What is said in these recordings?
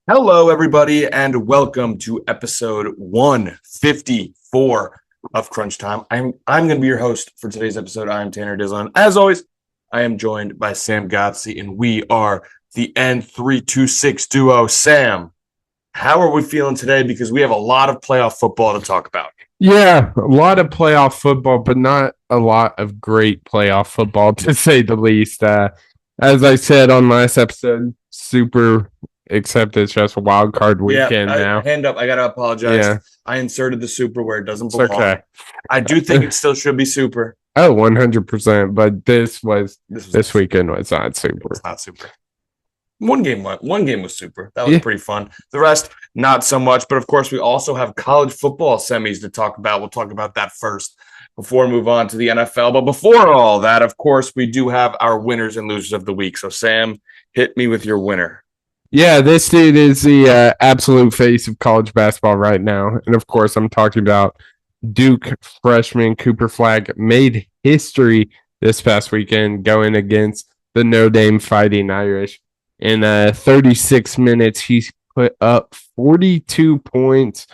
Hello, everybody, and welcome to episode 154 of Crunch Time. I'm going to be your host for today's episode. I am Tanner Dislin. As always, I am joined by Sam Gotze, and we are the N326 duo. Sam, how are we feeling today? Because we have a lot of playoff football to talk about. Yeah, a lot of playoff football, but not a lot of great playoff football, to say the least. As I said on last episode, super, except it's just a Wildcard Weekend now. Hand up, I got to apologize. Yeah. I inserted the super where it doesn't It's belong. okay. I do think it still should be super. Oh, 100%. But this weekend was not super. It's not super. One game was super. That was pretty fun. The rest, not so much. But of course, we also have college football semis to talk about. We'll talk about that first before we move on to the NFL. But before all that, of course, we do have our winners and losers of the week. So, Sam, hit me with your winner. Yeah, this dude is the absolute face of college basketball right now. And of course, I'm talking about Duke freshman Cooper Flagg. Made history this past weekend going against the Notre Dame Fighting Irish. In 36 minutes, he put up 42 points,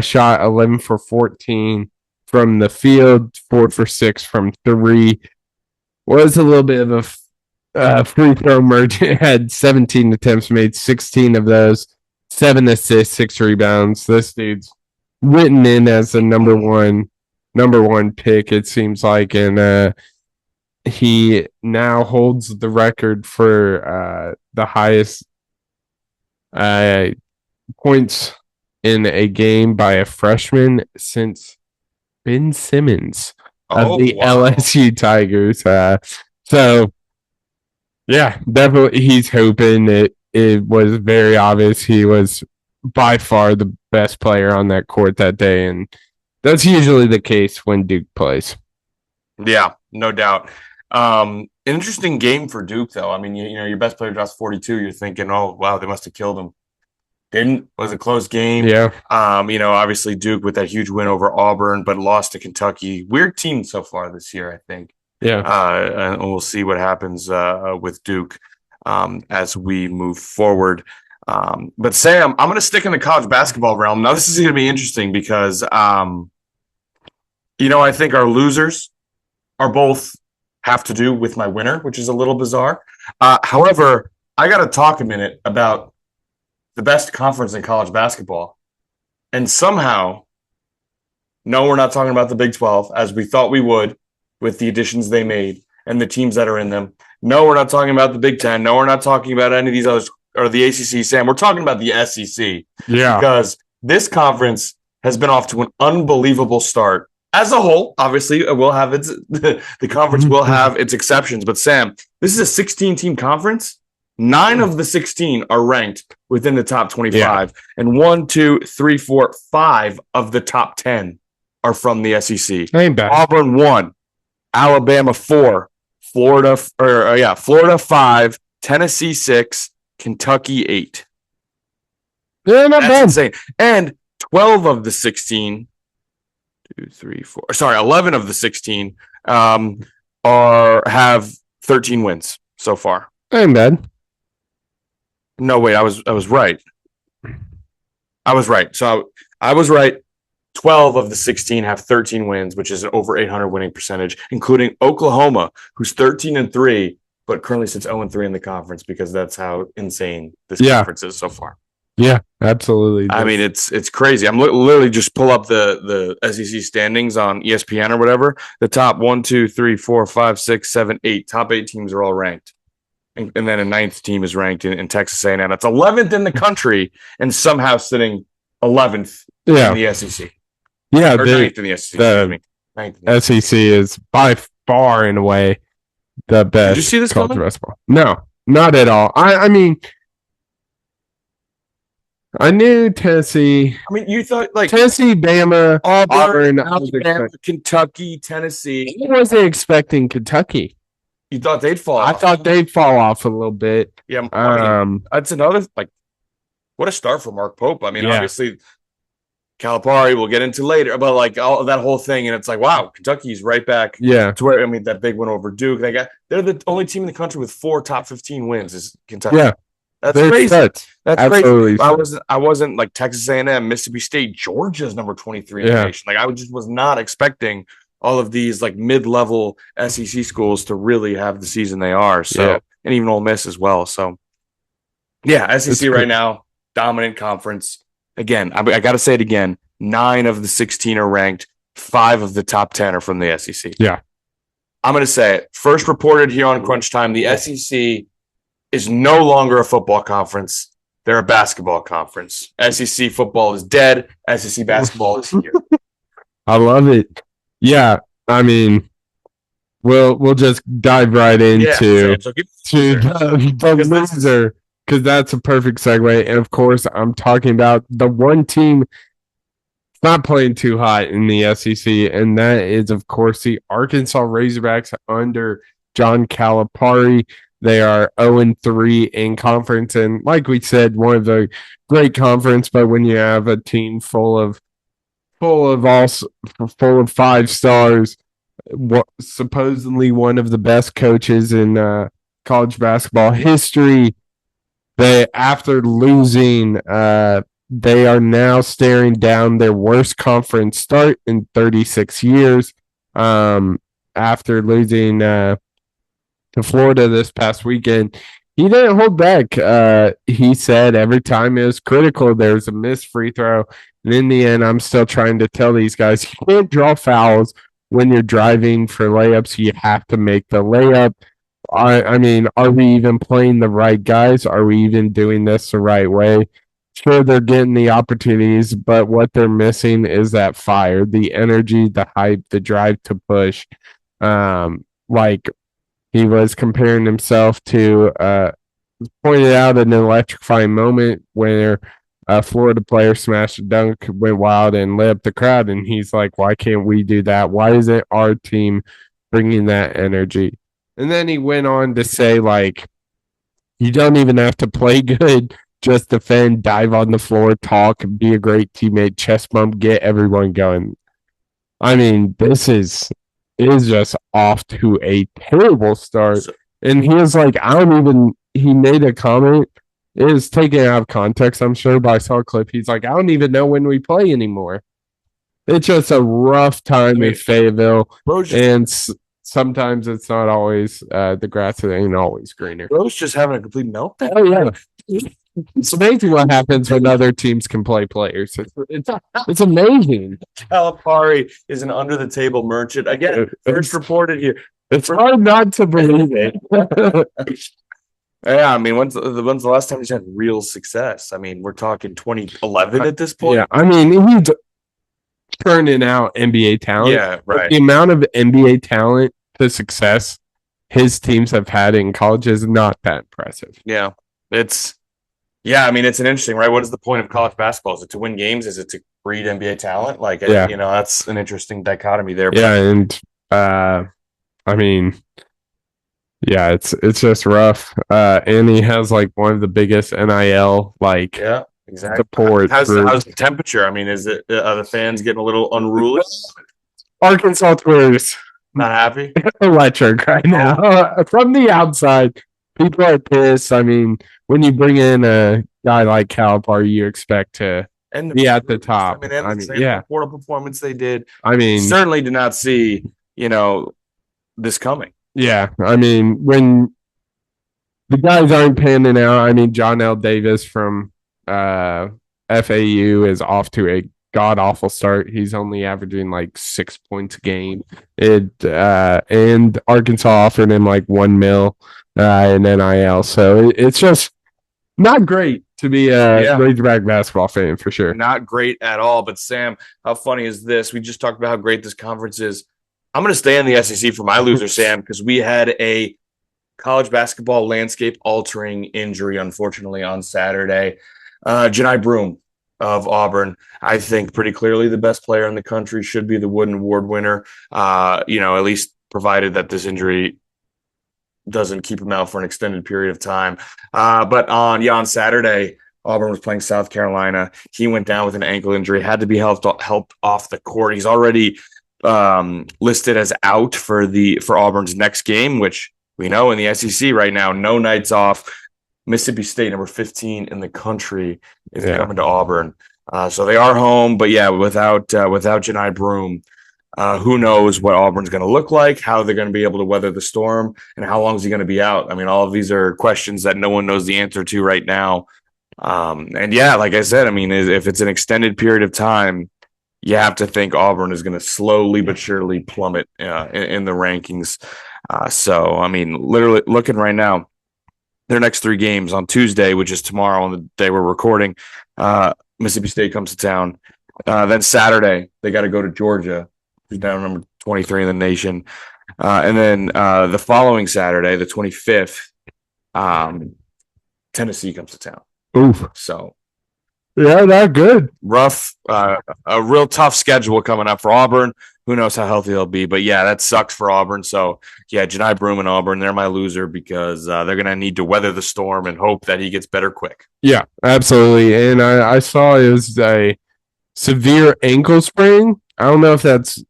shot 11 for 14 from the field, 4 for 6 from 3. Was a little bit of a free throw merchant. Had 17 attempts, made 16 of those, 7 assists, 6 rebounds. This dude's written in as the number one pick, it seems like, and he now holds the record for the highest points in a game by a freshman since Ben Simmons of the LSU Tigers. So, yeah, definitely he's hoping. It was very obvious he was by far the best player on that court that day, and that's usually the case when Duke plays. Yeah, no doubt. Interesting game for Duke, though. I mean, you know, your best player drops 42. You're thinking, oh, wow, they must have killed him. Didn't. Was a close game. Yeah. You know, obviously Duke with that huge win over Auburn, but lost to Kentucky. Weird team so far this year, I think. Yeah. And we'll see what happens with Duke as we move forward. But Sam, I'm going to stick in the college basketball realm. Now, this is going to be interesting because, you know, I think our losers are both have to do with my winner, which is a little bizarre. However, I got to talk a minute about the best conference in college basketball. And somehow, no, we're not talking about the Big 12 as we thought we would with the additions they made and the teams that are in them. No, we're not talking about the Big 10. No, we're not talking about any of these others or the ACC. Sam, we're talking about the SEC. Yeah. Because this conference has been off to an unbelievable start. As a whole, obviously, it will have the conference will have its exceptions. But Sam, this is a 16-team conference. 9 of the 16 are ranked within the top 25, and 1, 2, 3, 4, 5 of the top 10 are from the SEC. Ain't bad. Auburn 1, Alabama 4, Florida 5, Tennessee 6, Kentucky 8. Yeah, not That's bad. insane. And 12 of the 16. 11 of the 16 have 13 wins so far. Ain't bad. No, wait, I was right. So I was right. 12 of the 16 have 13 wins, which is an over 800 winning percentage, including Oklahoma, who's 13-3, but currently sits 0-3 in the conference because that's how insane this conference is so far. Yeah, absolutely. I mean, it's crazy. I'm literally just pull up the SEC standings on ESPN or whatever. The top 1, 2, 3, 4, 5, 6, 7, 8. Top 8 teams are all ranked. And then a 9th team is ranked in Texas A&M. That's 11th in the country and somehow sitting 11th in the SEC. Yeah, or 9th in the SEC. The SEC is by far and away the best. Did you see this college coming? basketball. No, not at all. I mean, I knew Tennessee. I mean, you thought like Tennessee, Bama, Auburn, Alabama, Kentucky, Tennessee. I wasn't expecting Kentucky. You thought they'd fall off. I thought they'd fall off a little bit. Yeah. That's another, like, what a start for Mark Pope. I mean, obviously, Calipari we'll get into later, but like all that whole thing, and it's like, wow, Kentucky's right back. Yeah. To where, I mean, that big win over Duke. They're the only team in the country with 4 top 15 wins is Kentucky. Yeah. That's They're crazy. studs. That's Absolutely. crazy. I wasn't like Texas A&M, Mississippi State, Georgia's number 23 in the nation. Like I just was not expecting all of these like mid-level SEC schools to really have the season they are. So and even Ole Miss as well. So yeah, SEC right now, dominant conference. Again, I got to say it again. 9 of the 16 are ranked. 5 of the top 10 are from the SEC. Yeah. I'm going to say it. First reported here on Crunch Time, the SEC is no longer a football conference. They're a basketball conference. SEC football is dead. SEC basketball is here. I love it. Yeah, I mean, we'll just dive right into the loser, because that's a perfect segue. And of course, I'm talking about the one team not playing too hot in the SEC, and that is, of course, the Arkansas Razorbacks under John Calipari. They are 0-3 in conference, and like we said, one of the great conference. But when you have a team full of 5 stars, supposedly one of the best coaches in college basketball history, after losing, they are now staring down their worst conference start in 36 years. After losing to Florida this past weekend, he didn't hold back. He said every time it was critical, there was a missed free throw. And in the end, I'm still trying to tell these guys, you can't draw fouls when you're driving for layups. You have to make the layup. I mean, are we even playing the right guys? Are we even doing this the right way? Sure, they're getting the opportunities, but what they're missing is that fire, the energy, the hype, the drive to push. Like he was comparing himself to, pointed out an electrifying moment where a Florida player smashed a dunk, went wild, and lit up the crowd. And he's like, why can't we do that? Why isn't our team bringing that energy? And then he went on to say, like, you don't even have to play good. Just defend, dive on the floor, talk, be a great teammate, chest bump, get everyone going. I mean, this is just off to a terrible start. And he was like, he made a comment. It was taken out of context, I'm sure, but I saw a clip. He's like, I don't even know when we play anymore. It's just a rough time in Fayetteville. And sometimes it's not always, the grass ain't always greener. Bro's just having a complete meltdown. Oh, yeah. It's amazing what happens when other teams can play players. It's amazing. Calipari is an under the table merchant. Again, first reported here. It's hard not to believe it. Yeah, I mean, when's the last time he's had real success? I mean, we're talking 2011 at this point. Yeah, I mean, he's turning out NBA talent. Yeah, right. The amount of NBA talent to success his teams have had in college is not that impressive. Yeah, I mean, it's an interesting, right? What is the point of college basketball? Is it to win games? Is it to breed NBA talent? Like, that's an interesting dichotomy there. Yeah, and I mean, yeah, it's just rough. And he has like one of the biggest NIL support. How's the temperature? I mean, are the fans getting a little unruly? Arkansas Twitter's not happy. Electric right now. From the outside, people are pissed. I mean, when you bring in a guy like Calipari, you expect to be at the top. I mean, portal performance they did. I mean, certainly did not see, this coming. Yeah, I mean, when the guys aren't panning out, I mean, John L. Davis from FAU is off to a god-awful start. He's only averaging like 6 points a game. And Arkansas offered him like $1 million in NIL. So it's just not great to be a Razorback basketball fan, for sure. Not great at all. But Sam, how funny is this? We just talked about how great this conference is. I'm going to stay in the SEC for my loser, Sam, because we had a college basketball landscape-altering injury, unfortunately, on Saturday. Johni Broome of Auburn, I think pretty clearly the best player in the country, should be the Wooden Award winner, at least provided that this injury doesn't keep him out for an extended period of time. But on Saturday, Auburn was playing South Carolina. He went down with an ankle injury, had to be helped off the court. He's already listed as out for Auburn's next game, which we know in the SEC right now, no nights off. Mississippi State, number 15 in the country, is coming to Auburn. So they are home, but without Johni Broome, who knows what Auburn's going to look like, how they're going to be able to weather the storm, and how long is he going to be out? I mean, all of these are questions that no one knows the answer to right now. Like I said, I mean, if it's an extended period of time, you have to think Auburn is going to slowly but surely plummet in the rankings. So, I mean, literally looking right now, their next 3 games on Tuesday, which is tomorrow on the day we're recording, Mississippi State comes to town. Then Saturday, they got to go to Georgia, who's down number 23 in the nation. And then the following Saturday, the 25th, Tennessee comes to town. Oof. So, yeah, not good. Rough, a real tough schedule coming up for Auburn. Who knows how healthy they'll be. But, that sucks for Auburn. So, Johni Broome and Auburn, they're my loser because they're going to need to weather the storm and hope that he gets better quick. Yeah, absolutely. And I saw it was a severe ankle sprain. I don't know if that's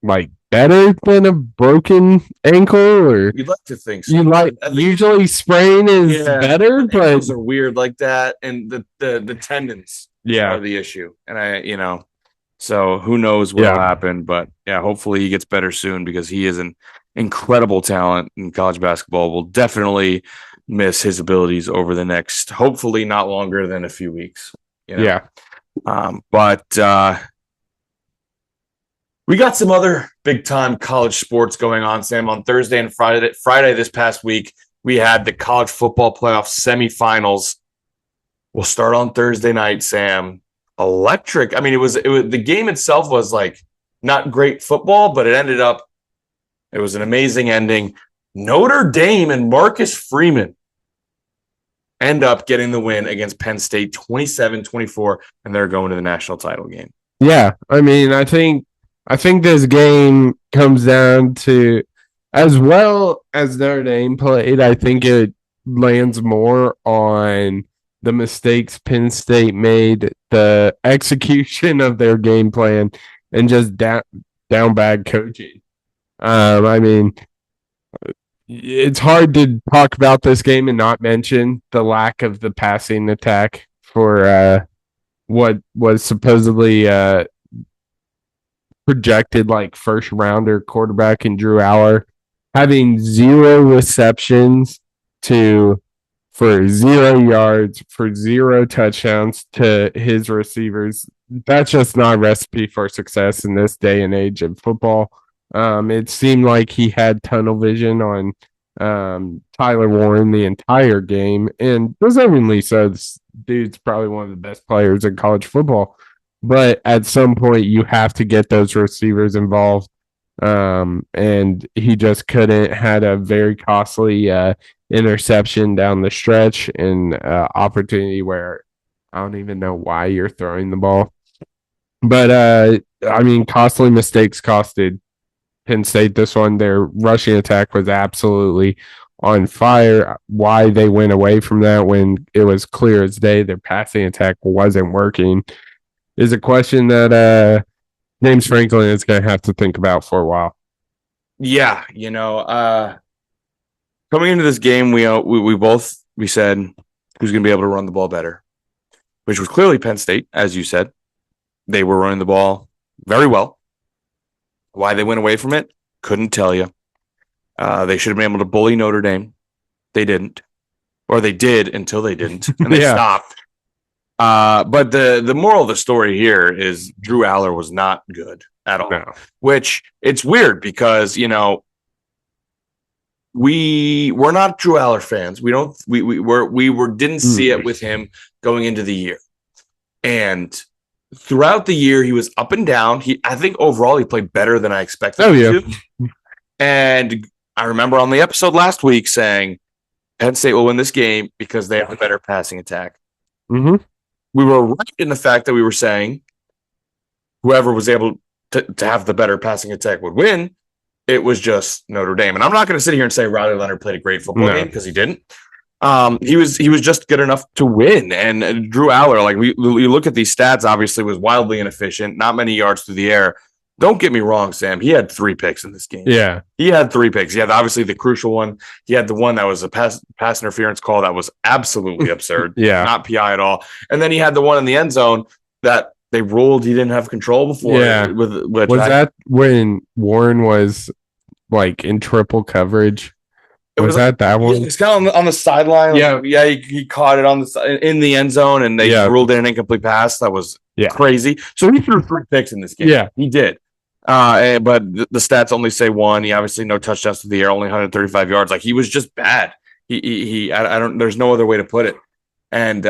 like better than a broken ankle, or you'd like to think so. Usually sprain is better, but ankles are weird like that, and the tendons are the issue. And so who knows what will happen, but hopefully he gets better soon because he is an incredible talent in college basketball. We'll definitely miss his abilities over the next, hopefully not longer than a few weeks. But we got some other big-time college sports going on, Sam. On Thursday and Friday this past week, we had the college football playoff semifinals. We'll start on Thursday night, Sam. Electric. I mean, it was the game itself was like not great football, but it was an amazing ending. Notre Dame and Marcus Freeman end up getting the win against Penn State 27-24, and they're going to the national title game. Yeah, I mean, I think this game comes down to, as well as Notre Dame played, I think it lands more on the mistakes Penn State made, the execution of their game plan, and just down bad coaching. I mean, it's hard to talk about this game and not mention the lack of the passing attack for what was supposedly projected like first rounder quarterback in Drew Aller, having 0 receptions for 0 yards, for 0 touchdowns to his receivers. That's just not a recipe for success in this day and age of football. It seemed like he had tunnel vision on Tyler Warren the entire game, and deservingly so. This dude's probably one of the best players in college football. But at some point, you have to get those receivers involved. And he just couldn't. Had a very costly interception down the stretch, and opportunity where I don't even know why you're throwing the ball. But, I mean, costly mistakes costed Penn State this one. Their rushing attack was absolutely on fire. Why they went away from that when it was clear as day their passing attack wasn't working is a question that James Franklin is going to have to think about for a while. Yeah, coming into this game, we said who's going to be able to run the ball better, which was clearly Penn State, as you said. They were running the ball very well. Why they went away from it, couldn't tell you. They should have been able to bully Notre Dame. They didn't. Or they did until they didn't, and they stopped. But the moral of the story here is Drew Aller was not good at all. No. Which it's weird because, we're not Drew Aller fans. We didn't see it with him going into the year. And throughout the year, he was up and down. I think overall he played better than I expected him to. And I remember on the episode last week saying Penn State will win this game because they have a better passing attack. Mm-hmm. We were right in the fact that we were saying whoever was able to have the better passing attack would win. It was just Notre Dame. And I'm not going to sit here and say Riley Leonard played a great football game because he didn't. He was just good enough to win. And Drew Aller, like we look at these stats, obviously was wildly inefficient, not many yards through the air. Don't get me wrong, Sam. He had 3 picks in this game. Yeah. He had 3 picks. He had obviously the crucial one. He had the one that was a pass interference call that was absolutely absurd. Yeah. Not PI at all. And then he had the one in the end zone that they ruled he didn't have control before. Yeah. That when Warren was like in triple coverage? Was that one? It's kind of on the sideline. Yeah. Yeah, he caught it in the end zone, and they ruled it an incomplete pass. That was crazy. So he threw 3 picks in this game. Yeah. He did. But the stats only say 1. He obviously no touchdowns to the air, only 135 yards. Like, he was just bad. I don't. There's no other way to put it. And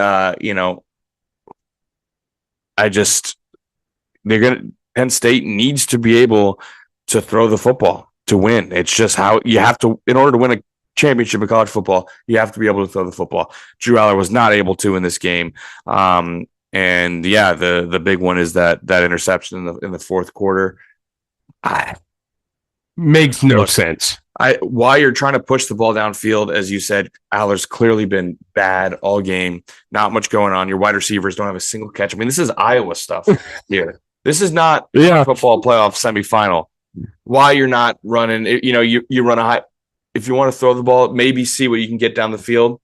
Penn State needs to be able to throw the football to win. It's just how you have to, in order to win a championship in college football, you have to be able to throw the football. Drew Aller was not able to in this game. And the big one is that interception in the fourth quarter. Makes no sense. Why you're trying to push the ball downfield, as you said, Aller's clearly been bad all game. Not much going on. Your wide receivers don't have a single catch. I mean, this is Iowa stuff here. This is not football playoff semifinal. Why you're not running? You run a high. If you want to throw the ball, maybe see what you can get down the field,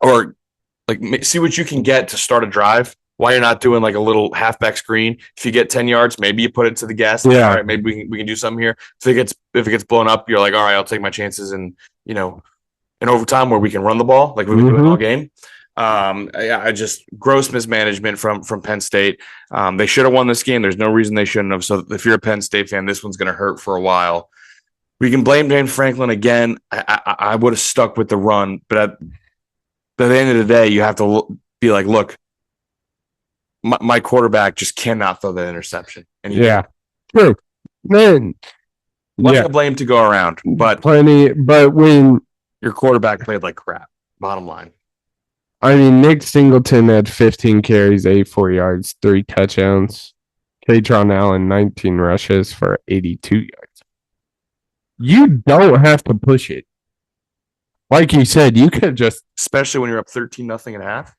or like see what you can get to start a drive. Why you're not doing like a little halfback screen? If you get 10 yards, maybe you put it to the gas. All right, maybe we can do something here. If it gets blown up, you're like, all right, I'll take my chances in overtime where we can run the ball like we've been doing all game. Gross mismanagement from Penn State. They should have won this game. There's no reason they shouldn't have. So if you're a Penn State fan, this one's going to hurt for a while. We can blame James Franklin again. I would have stuck with the run, but at the end of the day, you have to be like, look, my quarterback just cannot throw that interception. And true. Man, plenty of blame to go around, but plenty. But when your quarterback played like crap, bottom line. I mean, Nick Singleton had 15 carries, 84 yards, 3 touchdowns. Katron Allen, 19 rushes for 82 yards. You don't have to push it. Like you said, you could just... Especially when you're up 13-0 at half.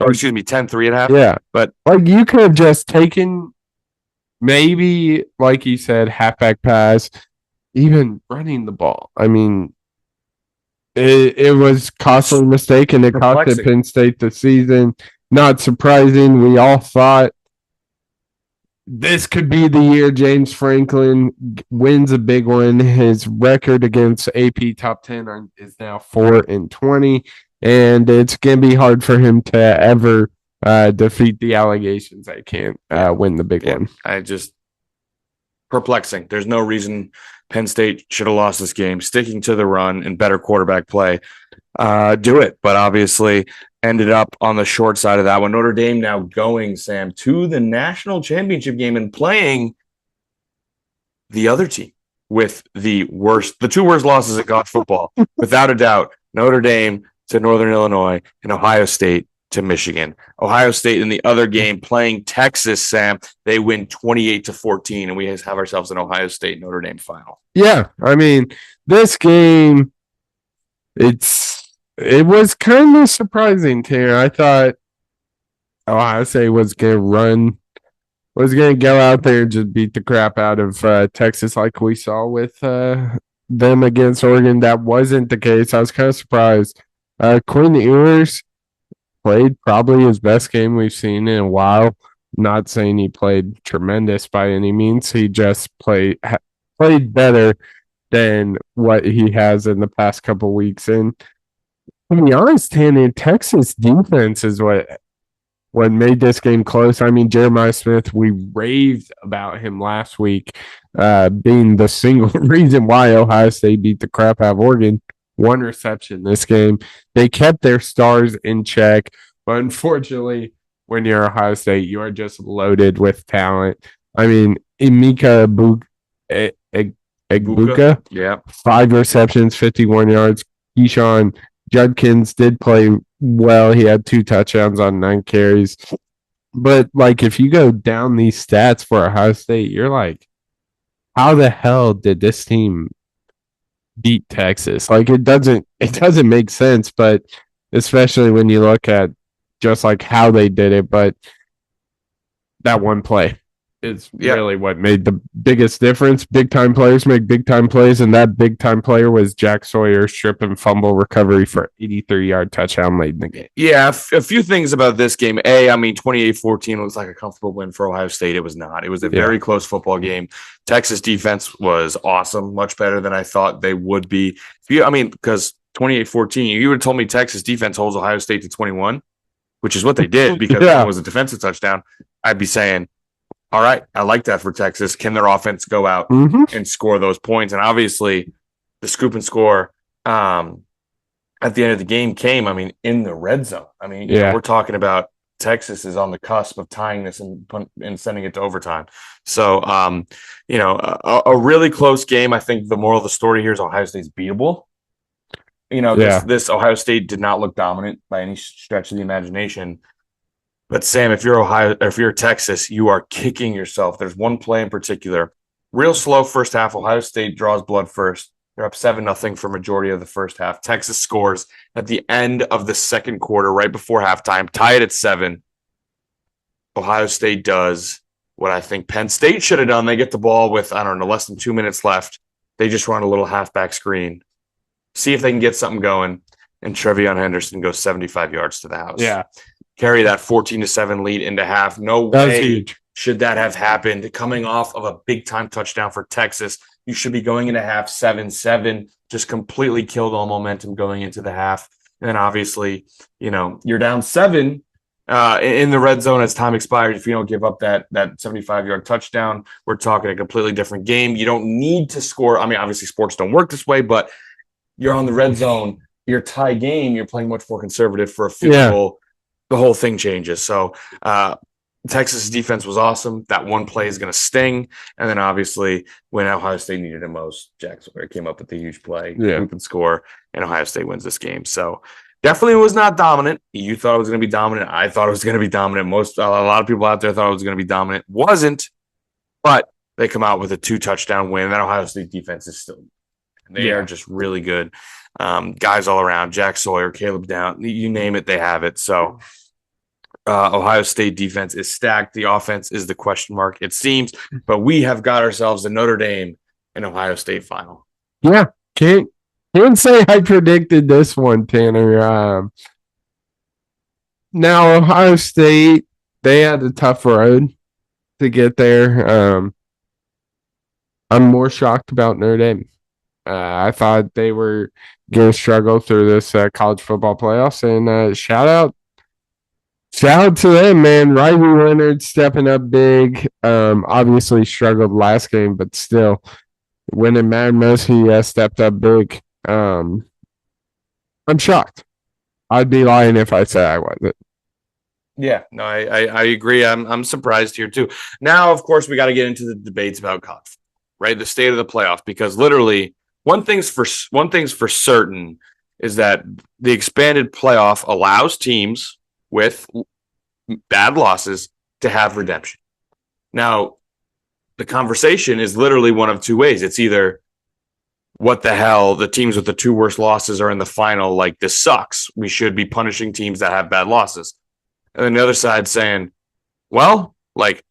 Or, 10-3 at half. Yeah. But like, you could have just taken maybe, like you said, halfback pass, even running the ball. I mean... It was costly mistake, and it costed Penn State the season. Not surprising. We all thought this could be the year James Franklin wins a big one. His record against AP top 10 is now 4-20, and it's going to be hard for him to ever defeat the allegations that he can't win the big one. Perplexing. There's no reason Penn State should have lost this game. Sticking to the run and better quarterback play, do it. But obviously ended up on the short side of that one. Notre Dame now going, Sam, to the national championship game and playing the other team with the 2 worst losses in college football, without a doubt. Notre Dame to Northern Illinois and Ohio State to Michigan. Ohio State in the other game playing Texas, Sam, they win 28-14, and we have ourselves an Ohio State Notre Dame final. Yeah, I mean, this game, it was kind of surprising to me. I thought Ohio State was going to go out there and just beat the crap out of Texas like we saw with them against Oregon. That wasn't the case. I was kind of surprised. Quinn Ewers played probably his best game we've seen in a while. Not saying he played tremendous by any means. He just played better than what he has in the past couple of weeks. And to be honest, Tanner, Texas defense is what made this game close. I mean, Jeremiah Smith, we raved about him last week, being the single reason why Ohio State beat the crap out of Oregon. 1 reception this game. They kept their stars in check, but unfortunately, when you're Ohio State, you are just loaded with talent. I mean, Emeka Egbuka, 5 receptions, 51 yards. Keyshawn Judkins did play well. He had 2 touchdowns on 9 carries. But, like, if you go down these stats for Ohio State, you're like, how the hell did this team beat Texas? Like, it doesn't make sense, but especially when you look at just like how they did it. But that one play, is really what made the biggest difference. Big time players make big time plays, and that big time player was Jack Sawyer's strip and fumble recovery for 83-yard touchdown late in the game. Yeah, a few things about this game. I mean, 28-14 looks like a comfortable win for Ohio State. It was not. It was a very close football game. Texas defense was awesome, much better than I thought they would be. Because 28-14, you would have told me Texas defense holds Ohio State to 21, which is what they did because it was a defensive touchdown. I'd be saying, all right, I like that for Texas. Can their offense go out and score those points? And obviously, the scoop and score at the end of the game came, in the red zone. We're talking about Texas is on the cusp of tying this and sending it to overtime. So, a really close game. I think the moral of the story here is Ohio State's beatable. This Ohio State did not look dominant by any stretch of the imagination. But Sam, if you're Texas, you are kicking yourself. There's one play in particular, real slow first half. Ohio State draws blood first. They're up 7-0 for majority of the first half. Texas scores at the end of the second quarter, right before halftime, tie it at 7. Ohio State does what I think Penn State should have done. They get the ball with, less than 2 minutes left. They just run a little halfback screen, see if they can get something going, and Trevion Henderson goes 75 yards to the house. Yeah. Carry that 14-7 lead into half. No way should that have happened. Coming off of a big-time touchdown for Texas, you should be going into half 7-7. Just completely killed all momentum going into the half. And then obviously, you're down 7 in the red zone as time expires. If you don't give up that 75-yard touchdown, we're talking a completely different game. You don't need to score. Obviously sports don't work this way, but you're on the red zone. Your tie game, you're playing much more conservative for a field goal. The whole thing changes. So Texas' defense was awesome. That one play is going to sting. And then obviously when Ohio State needed it most, Jack Sawyer came up with the huge play, who can score, and Ohio State wins this game. So definitely was not dominant. You thought it was going to be dominant. I thought it was going to be dominant. A lot of people out there thought it was going to be dominant. Wasn't, but they come out with a 2-touchdown win. That Ohio State defense is still, they are just really good. Guys all around, Jack Sawyer, Caleb Down, you name it, they have it. So Ohio State defense is stacked. The offense is the question mark, it seems. But we have got ourselves a Notre Dame and Ohio State final. Yeah, can't say I predicted this one, Tanner. Now, Ohio State, they had a tough road to get there. I'm more shocked about Notre Dame. I thought they were going to struggle through this college football playoffs, and shout out to them, man. Riley Leonard stepping up big. Obviously struggled last game, but still, when it mattered most, he stepped up big. I'm shocked. I'd be lying if I said I wasn't. Yeah, no, I agree. I'm surprised here too. Now, of course, we got to get into the debates about college, right? The state of the playoff, because literally one thing's for certain is that the expanded playoff allows teams with bad losses to have redemption. Now, the conversation is literally one of two ways. It's either, what the hell, the teams with the 2 worst losses are in the final, like this sucks. We should be punishing teams that have bad losses. And then the other side saying, well, like,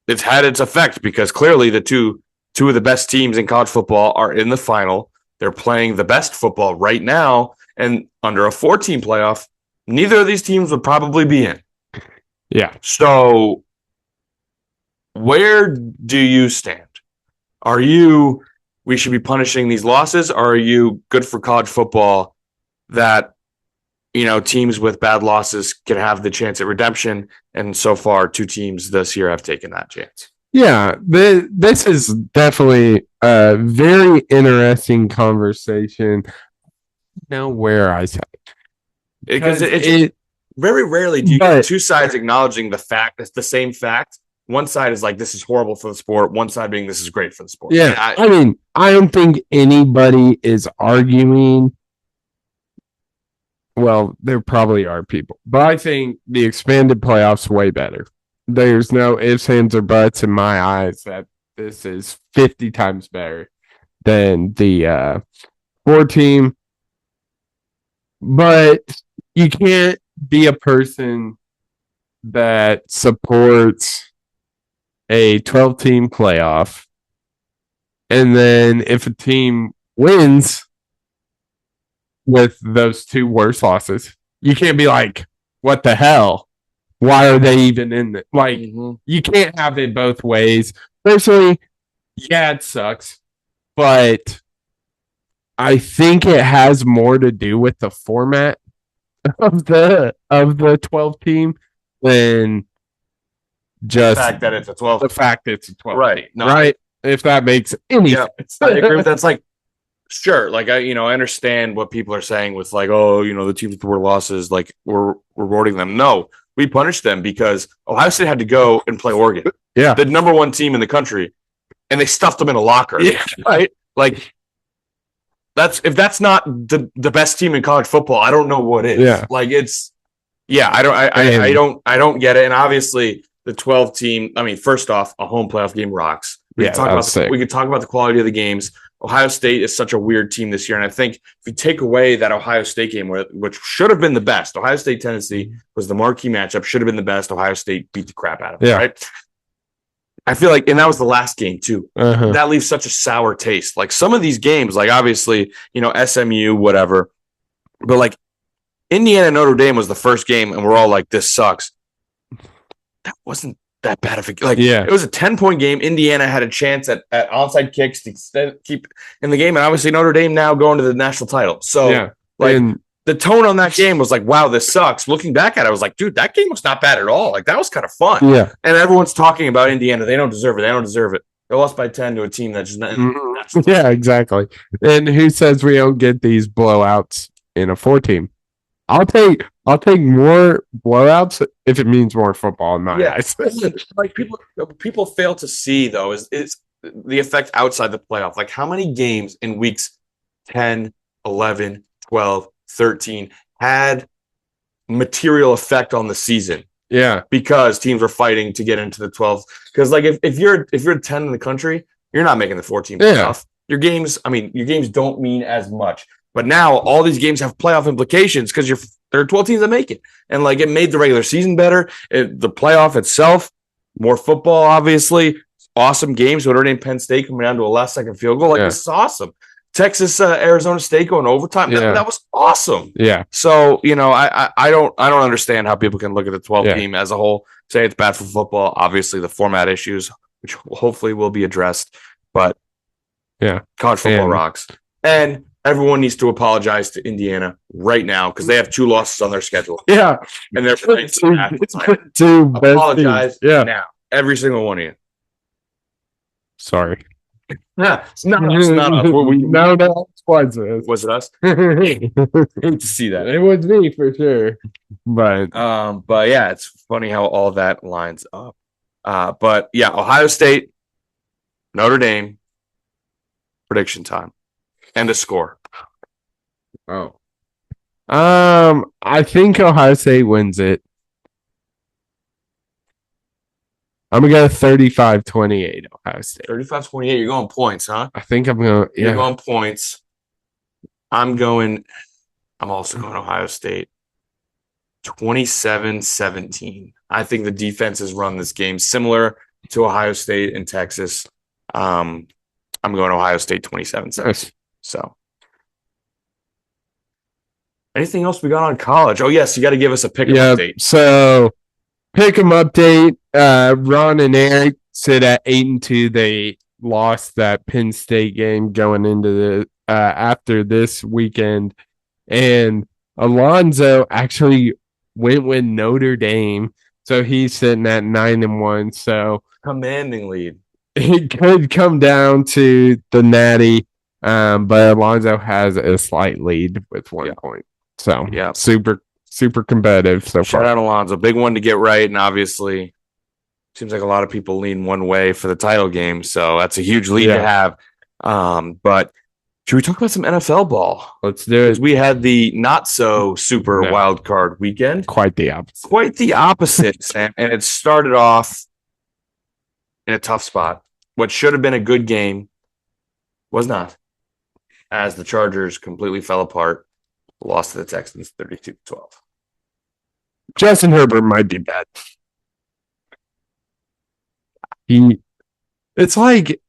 it's had its effect because clearly the two of the best teams in college football are in the final. They're playing the best football right now. And under a 4-team playoff, neither of these teams would probably be in. Yeah. So where do you stand? Are you, we should be punishing these losses? Or are you good for college football that, teams with bad losses can have the chance at redemption? And so far, 2 teams this year have taken that chance. Yeah, this is definitely a very interesting conversation. Now, where I said because it very rarely do you get 2 sides acknowledging the fact that's the same fact. One side is like, this is horrible for the sport. One side being, this is great for the sport. Yeah, I don't think anybody is arguing. Well, there probably are people, but I think the expanded playoffs way better. There's no ifs, ands, or buts in my eyes that this is 50 times better than the 4-team. But you can't be a person that supports a 12-team playoff. And then if a team wins with those two worst losses, you can't be like, what the hell? Why are they even in it? Like, you can't have it both ways. Personally, yeah, it sucks. But I think it has more to do with the format of the 12 team than just the fact that it's a 12. the fact it's a 12 right. team, No, right? If that makes any sense. I agree with that. It's like, sure, like I understand what people are saying with like, oh, the teams with the worst losses, like we're rewarding them. No, we punished them because Ohio State had to go and play Oregon. Yeah. The number one team in the country, and they stuffed them in a locker. Yeah. Right? Like if that's not the best team in college football, I don't know what is. Yeah. Like I don't get it. And obviously the 12 team, I mean, first off, a home playoff game rocks. We could talk about the quality of the games. Ohio State is such a weird team this year. And I think if you take away that Ohio State game, which should have been the best, Ohio State Tennessee was the marquee matchup, should have been the best. Ohio State beat the crap out of it, right? I feel like, and that was the last game too. That leaves such a sour taste. Like some of these games, like obviously, SMU, whatever, but like Indiana Notre Dame was the first game, and we're all like, this sucks. That wasn't that bad of a it was a 10-point game. Indiana had a chance at onside kicks to keep in the game, and obviously Notre Dame now going to the national title. So the tone on that game was like, wow, this sucks. Looking back at it, I was like, dude, that game was not bad at all. Like that was kind of fun. Yeah. And everyone's talking about Indiana. They don't deserve it. They lost by 10 to a team that's just not. Yeah, exactly. And who says we don't get these blowouts in a 4-team? I'll take more blowouts if it means more football in my eyes. Like people fail to see though is the effect outside the playoff. Like how many games in weeks 10, 11, 12, 13 had material effect on the season. Yeah. Because teams were fighting to get into the 12th. Because like if you're 10 in the country, you're not making the 14 playoff. Your games don't mean as much. But now all these games have playoff implications because there are 12 teams that make it. And like it made the regular season better. The playoff itself, more football, obviously. Awesome games. Notre Dame, Penn State coming down to a last second field goal. Like this is awesome. Texas, Arizona State going overtime. That was awesome. Yeah. So, I don't understand how people can look at the 12 team as a whole, say it's bad for football. Obviously the format issues, which hopefully will be addressed, but college football rocks. And everyone needs to apologize to Indiana right now because they have 2 losses on their schedule. Yeah. And they're playing to apologize now. Every single one of you. Sorry. Yeah, it's not us. No, was it us? Hate to see that. It was me for sure. But yeah, it's funny how all that lines up. But yeah, Ohio State, Notre Dame, prediction time, and a score. Oh, I think Ohio State wins it. I'm going to go 35-28 Ohio State. 35-28. You're going points, huh? I think I'm going You're going points. I'm also going Ohio State. 27-17. I think the defenses run this game similar to Ohio State and Texas. I'm going Ohio State 27-17. Nice. So anything else we got on college? Oh, yes, you got to give us a pick update. So Pick'em update. Ron and Eric sit at 8-2. They lost that Penn State game going into the after this weekend, and Alonzo actually went with Notre Dame, so he's sitting at 9-1. So commanding lead. It could come down to the Natty, but Alonzo has a slight lead with 1 point. So super competitive so far. Shout out Alonzo. Big one to get right, and obviously seems like a lot of people lean one way for the title game, so that's a huge lead to have. But should we talk about some NFL ball? Let's do it. We had the not so super wildcard weekend. Quite the opposite. Sam. And it started off in a tough spot. What should have been a good game was not, as the Chargers completely fell apart, lost to the Texans 32-12. Justin Herbert might be bad. he it's like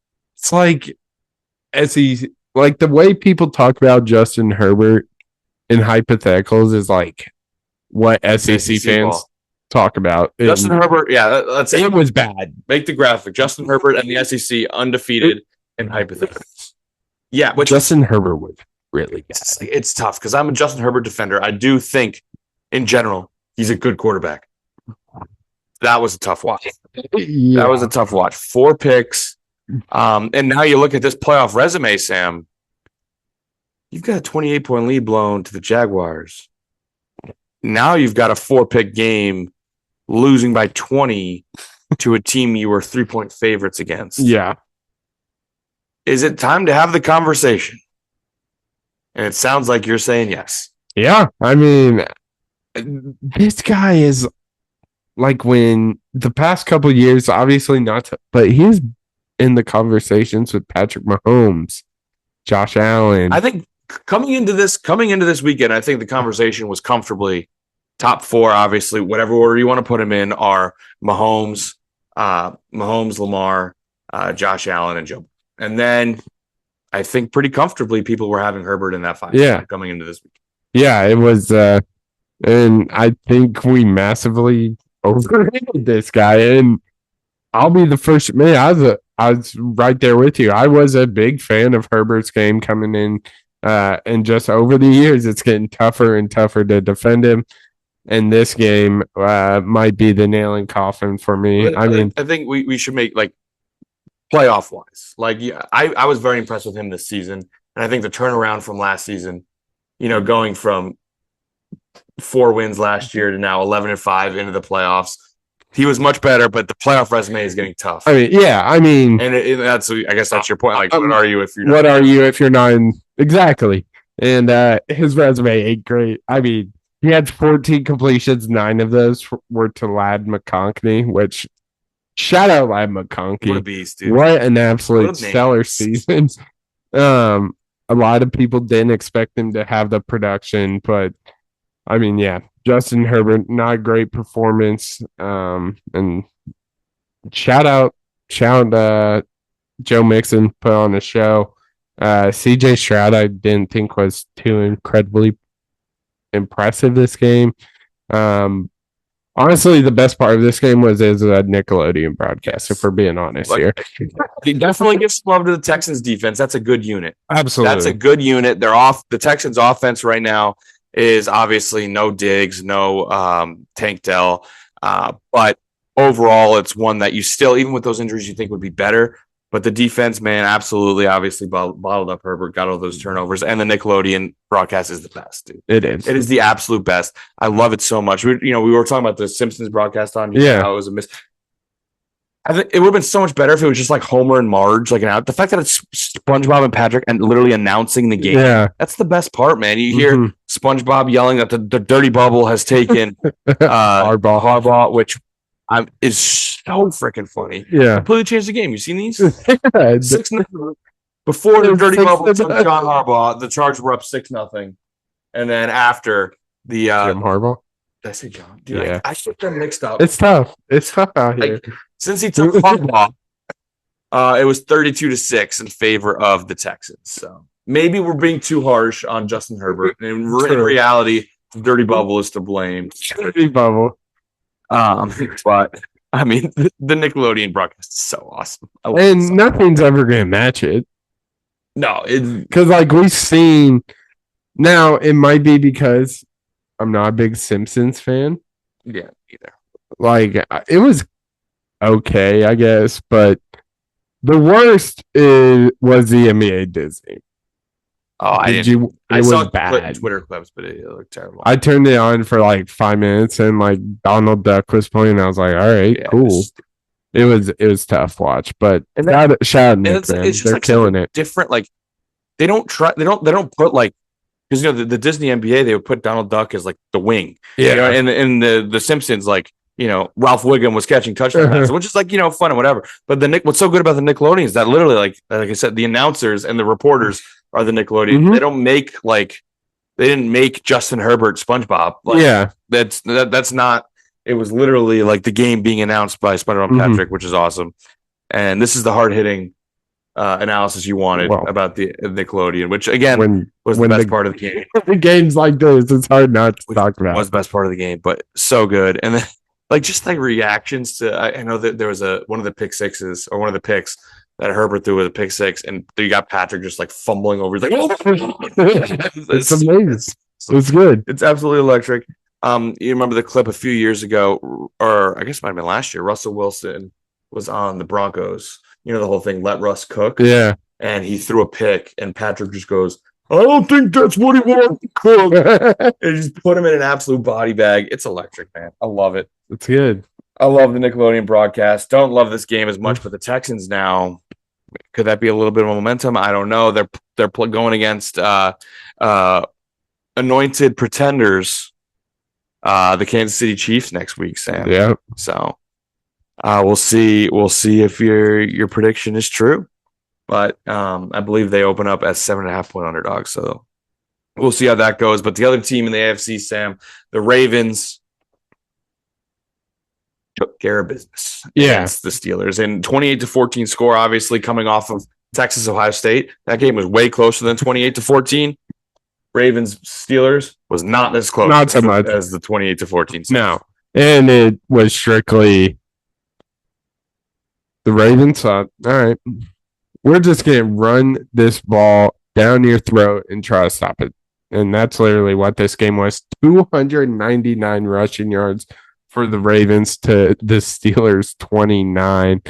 SEC, like the way people talk about Justin Herbert in hypotheticals is like what SEC fans ball. talk about. Justin Herbert, that's it was bad. Make the graphic. Justin Herbert and the SEC undefeated in hypotheticals. Yeah, which Justin Herbert was really bad. It's tough because I'm a Justin Herbert defender. I do think, in general, he's a good quarterback. That was a tough watch. Yeah. That was a tough watch. 4 picks. And now you look at this playoff resume, Sam. You've got a 28-point lead blown to the Jaguars. Now you've got a 4-pick game losing by 20 to a team you were 3-point favorites against. Yeah. Is it time to have the conversation? And it sounds like you're saying yes. Yeah. I mean, this guy is like when the past couple of years, obviously not, but he's in the conversations with Patrick Mahomes, Josh Allen. I think coming into this weekend, I think the conversation was comfortably top 4. Obviously, whatever order you want to put them in are Mahomes, Lamar, Josh Allen, and Joe. And then I think pretty comfortably people were having Herbert in that 5 coming into this week. Yeah, it was, and I think we massively overrated this guy. And I'll be the first. Man, I was right there with you. I was a big fan of Herbert's game coming in, and just over the years, it's getting tougher and tougher to defend him. And this game might be the nail in coffin for me. I think we should make like playoff wise. Like, I was very impressed with him this season, and I think the turnaround from last season, going from 4 wins last year to now 11-5 into the playoffs, he was much better. But the playoff resume is getting tough. And that's, I guess that's your point. Like, what are you if you're not? What are you if you're not in, exactly? And his resume ain't great. I mean, he had 14 completions. 9 of those were to Ladd McConkey, which shout out Ladd McConkey. What a beast, dude. What an absolute stellar season. A lot of people didn't expect him to have the production, but I mean, yeah, Justin Herbert, not a great performance. And shout out Joe Mixon put on a show. CJ Stroud, I didn't think was too incredibly impressive this game. Honestly, the best part of this game was as a Nickelodeon broadcast, if we're being honest here. He definitely gives love to the Texans defense. That's a good unit. Absolutely. That's a good unit. The Texans offense right now is obviously no Diggs, no Tank Dell. But overall, it's one that you still, even with those injuries, you think would be better. But the defense, man, absolutely, obviously bottled up Herbert, got all those turnovers, and the Nickelodeon broadcast is the best, dude. It is. It is the absolute best. I love it so much. We were talking about the Simpsons broadcast on here. Yeah, how it was a miss. I think it would have been so much better if it was just like Homer and Marge, like the fact that it's SpongeBob and Patrick and literally announcing the game. Yeah, that's the best part, man. You hear SpongeBob yelling that the dirty bubble has taken Harbaugh, which is so freaking funny. Yeah, completely changed the game. You seen these? 6-0 before the dirty bubble took John Harbaugh. The Chargers were up 6-0, and then after the Jim Harbaugh. Did I say John? Dude, yeah, I get them mixed up. It's tough. It's tough out here. Since he took Harbaugh, it was 32-6 in favor of the Texans. So maybe we're being too harsh on Justin Herbert. In reality, the dirty bubble is to blame. Dirty bubble. But I mean, the Nickelodeon broadcast is so awesome. And nothing's ever going to match it. No, because like we've seen now, it might be because I'm not a big Simpsons fan. Yeah, either. Like it was okay, I guess, but the worst was the NBA Disney. Oh, I saw bad Twitter clips, but it looked terrible. I turned it on for like 5 minutes, and like Donald Duck was playing. And I was like, "All right, cool." It was tough watch, but shout out Nick, man. They're like killing it. Different, like they don't put like, because the Disney NBA, they would put Donald Duck as like the wing, and the Simpsons, like Ralph Wiggum was catching touchdowns, which is like fun and whatever. But what's so good about the Nickelodeon is that literally like I said, the announcers and the reporters are the Nickelodeon. Mm-hmm. They don't make they didn't make Justin Herbert SpongeBob. Like, that's not. It was literally like the game being announced by SpongeBob Patrick, which is awesome. And this is the hard-hitting analysis you wanted about the Nickelodeon, which, again, was the best part of the game. The games like this, it's hard not to talk about. Was the best part of the game, but so good. And then, just reactions to, I know that there was one of the pick sixes, or one of the picks that Herbert threw with a pick six, and you got Patrick just fumbling over. He's like, oh. It's amazing. It's good. It's absolutely electric. You remember the clip a few years ago, or I guess it might have been last year. Russell Wilson was on the Broncos. You know the whole thing, let Russ cook. Yeah. And he threw a pick, and Patrick just goes, I don't think that's what he wanted to cook. And just put him in an absolute body bag. It's electric, man. I love it. It's good. I love the Nickelodeon broadcast. Don't love this game as much, but the Texans now, could that be a little bit of momentum? I don't know. They're going against anointed pretenders, the Kansas City Chiefs next week, Sam. Yeah. So we'll see. We'll see if your prediction is true. But I believe they open up as 7.5-point underdogs. So we'll see how that goes. But the other team in the AFC, Sam, the Ravens, took care of business against the Steelers. And 28-14 score, obviously, coming off of Texas, Ohio State. That game was way closer than 28-14. Ravens Steelers was not as close not so much as the 28-14. No. And it was strictly the Ravens thought, all right, we're just going to run this ball down your throat and try to stop it. And that's literally what this game was. 299 rushing yards for the Ravens to the Steelers 29.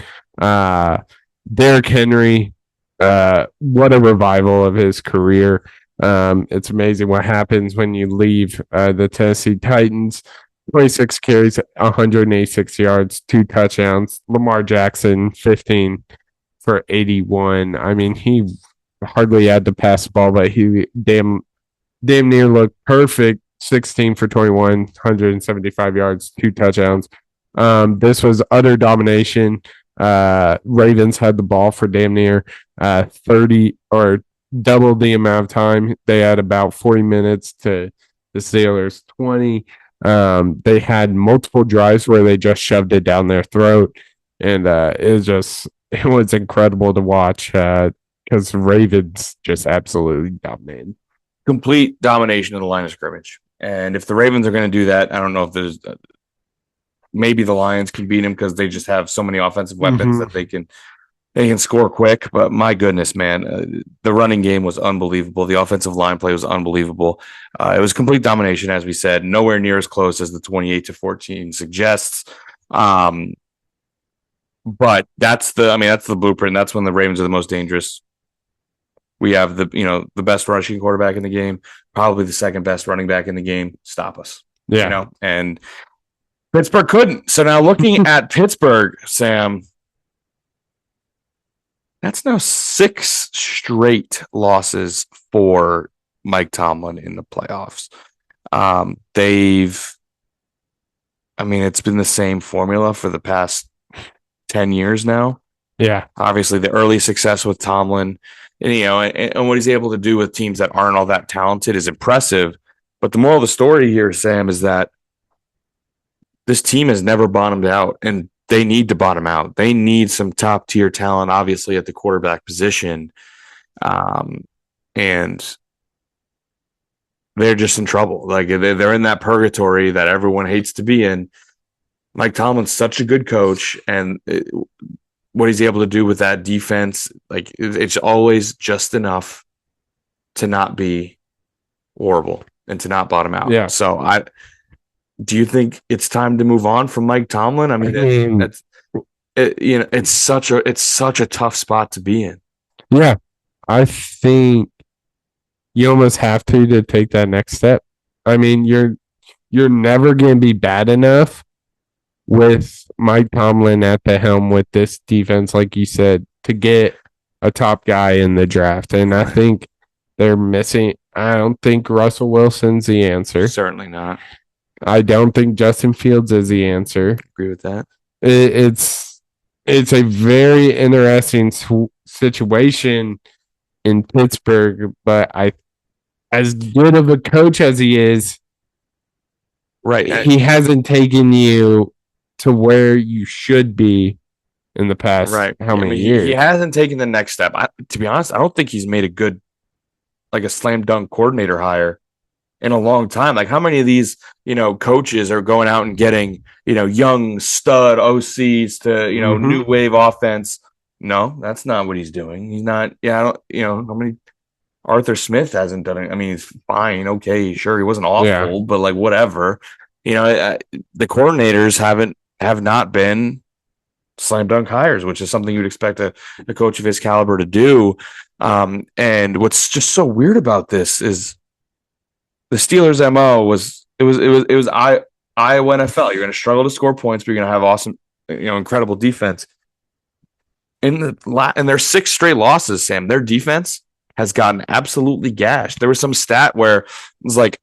Derrick Henry, what a revival of his career. It's amazing what happens when you leave the Tennessee Titans. 26 carries, 186 yards, 2 touchdowns. Lamar Jackson, 15 for 81. I mean, he hardly had to pass the ball, but he damn near looked perfect. 16 for 21, 175 yards, 2 touchdowns. This was utter domination. Ravens had the ball for damn near 30 or double the amount of time. They had about 40 minutes to the Steelers 20. They had multiple drives where they just shoved it down their throat, and it was incredible to watch because the Ravens just absolutely dominated. Complete domination of the line of scrimmage. And if the Ravens are going to do that, I don't know if there's maybe the Lions can beat them because they just have so many offensive weapons that they can score quick. But my goodness, man, the running game was unbelievable. The offensive line play was unbelievable. It was complete domination, as we said, nowhere near as close as the 28-14 suggests. But that's the blueprint. That's when the Ravens are the most dangerous. We have the best rushing quarterback in the game, probably the second best running back in the game. Stop us. Yeah. And Pittsburgh couldn't. So now looking at Pittsburgh, Sam, that's now 6 straight losses for Mike Tomlin in the playoffs. It's been the same formula for the past 10 years now. Yeah. Obviously, the early success with Tomlin, and what he's able to do with teams that aren't all that talented is impressive. But the moral of the story here, Sam, is that this team has never bottomed out, and they need to bottom out. They need some top-tier talent, obviously, at the quarterback position. And they're just in trouble. Like, they're in that purgatory that everyone hates to be in. Mike Tomlin's such a good coach, and what he's able to do with that defense, like, it's always just enough to not be horrible and to not bottom out. Yeah. So do you think it's time to move on from Mike Tomlin? I mean, it's such a tough spot to be in. Yeah, I think you almost have to take that next step. I mean, you're never going to be bad enough with Mike Tomlin at the helm with this defense, like you said, to get a top guy in the draft. And I think they're missing. I don't think Russell Wilson's the answer. Certainly not. I don't think Justin Fields is the answer. Agree with that. It's a very interesting situation in Pittsburgh, but as good of a coach as he is, right, he hasn't taken you to where you should be in the past Right. how I many mean, years. he hasn't taken the next step. To be honest, I don't think he's made a slam dunk coordinator hire in a long time. Like, how many of these, coaches are going out and getting, young stud OCs to, new wave offense? No, that's not what he's doing. He's not. Yeah, I don't. How many? Arthur Smith hasn't done it. I mean, he's fine. Okay, sure, he wasn't awful, but like whatever. The coordinators have not been slam dunk hires, which is something you'd expect a coach of his caliber to do. And what's just so weird about this is the Steelers' MO was Iowa NFL. You're going to struggle to score points, but you're going to have awesome, incredible defense. In their 6 straight losses, Sam, their defense has gotten absolutely gashed. There was some stat where it was like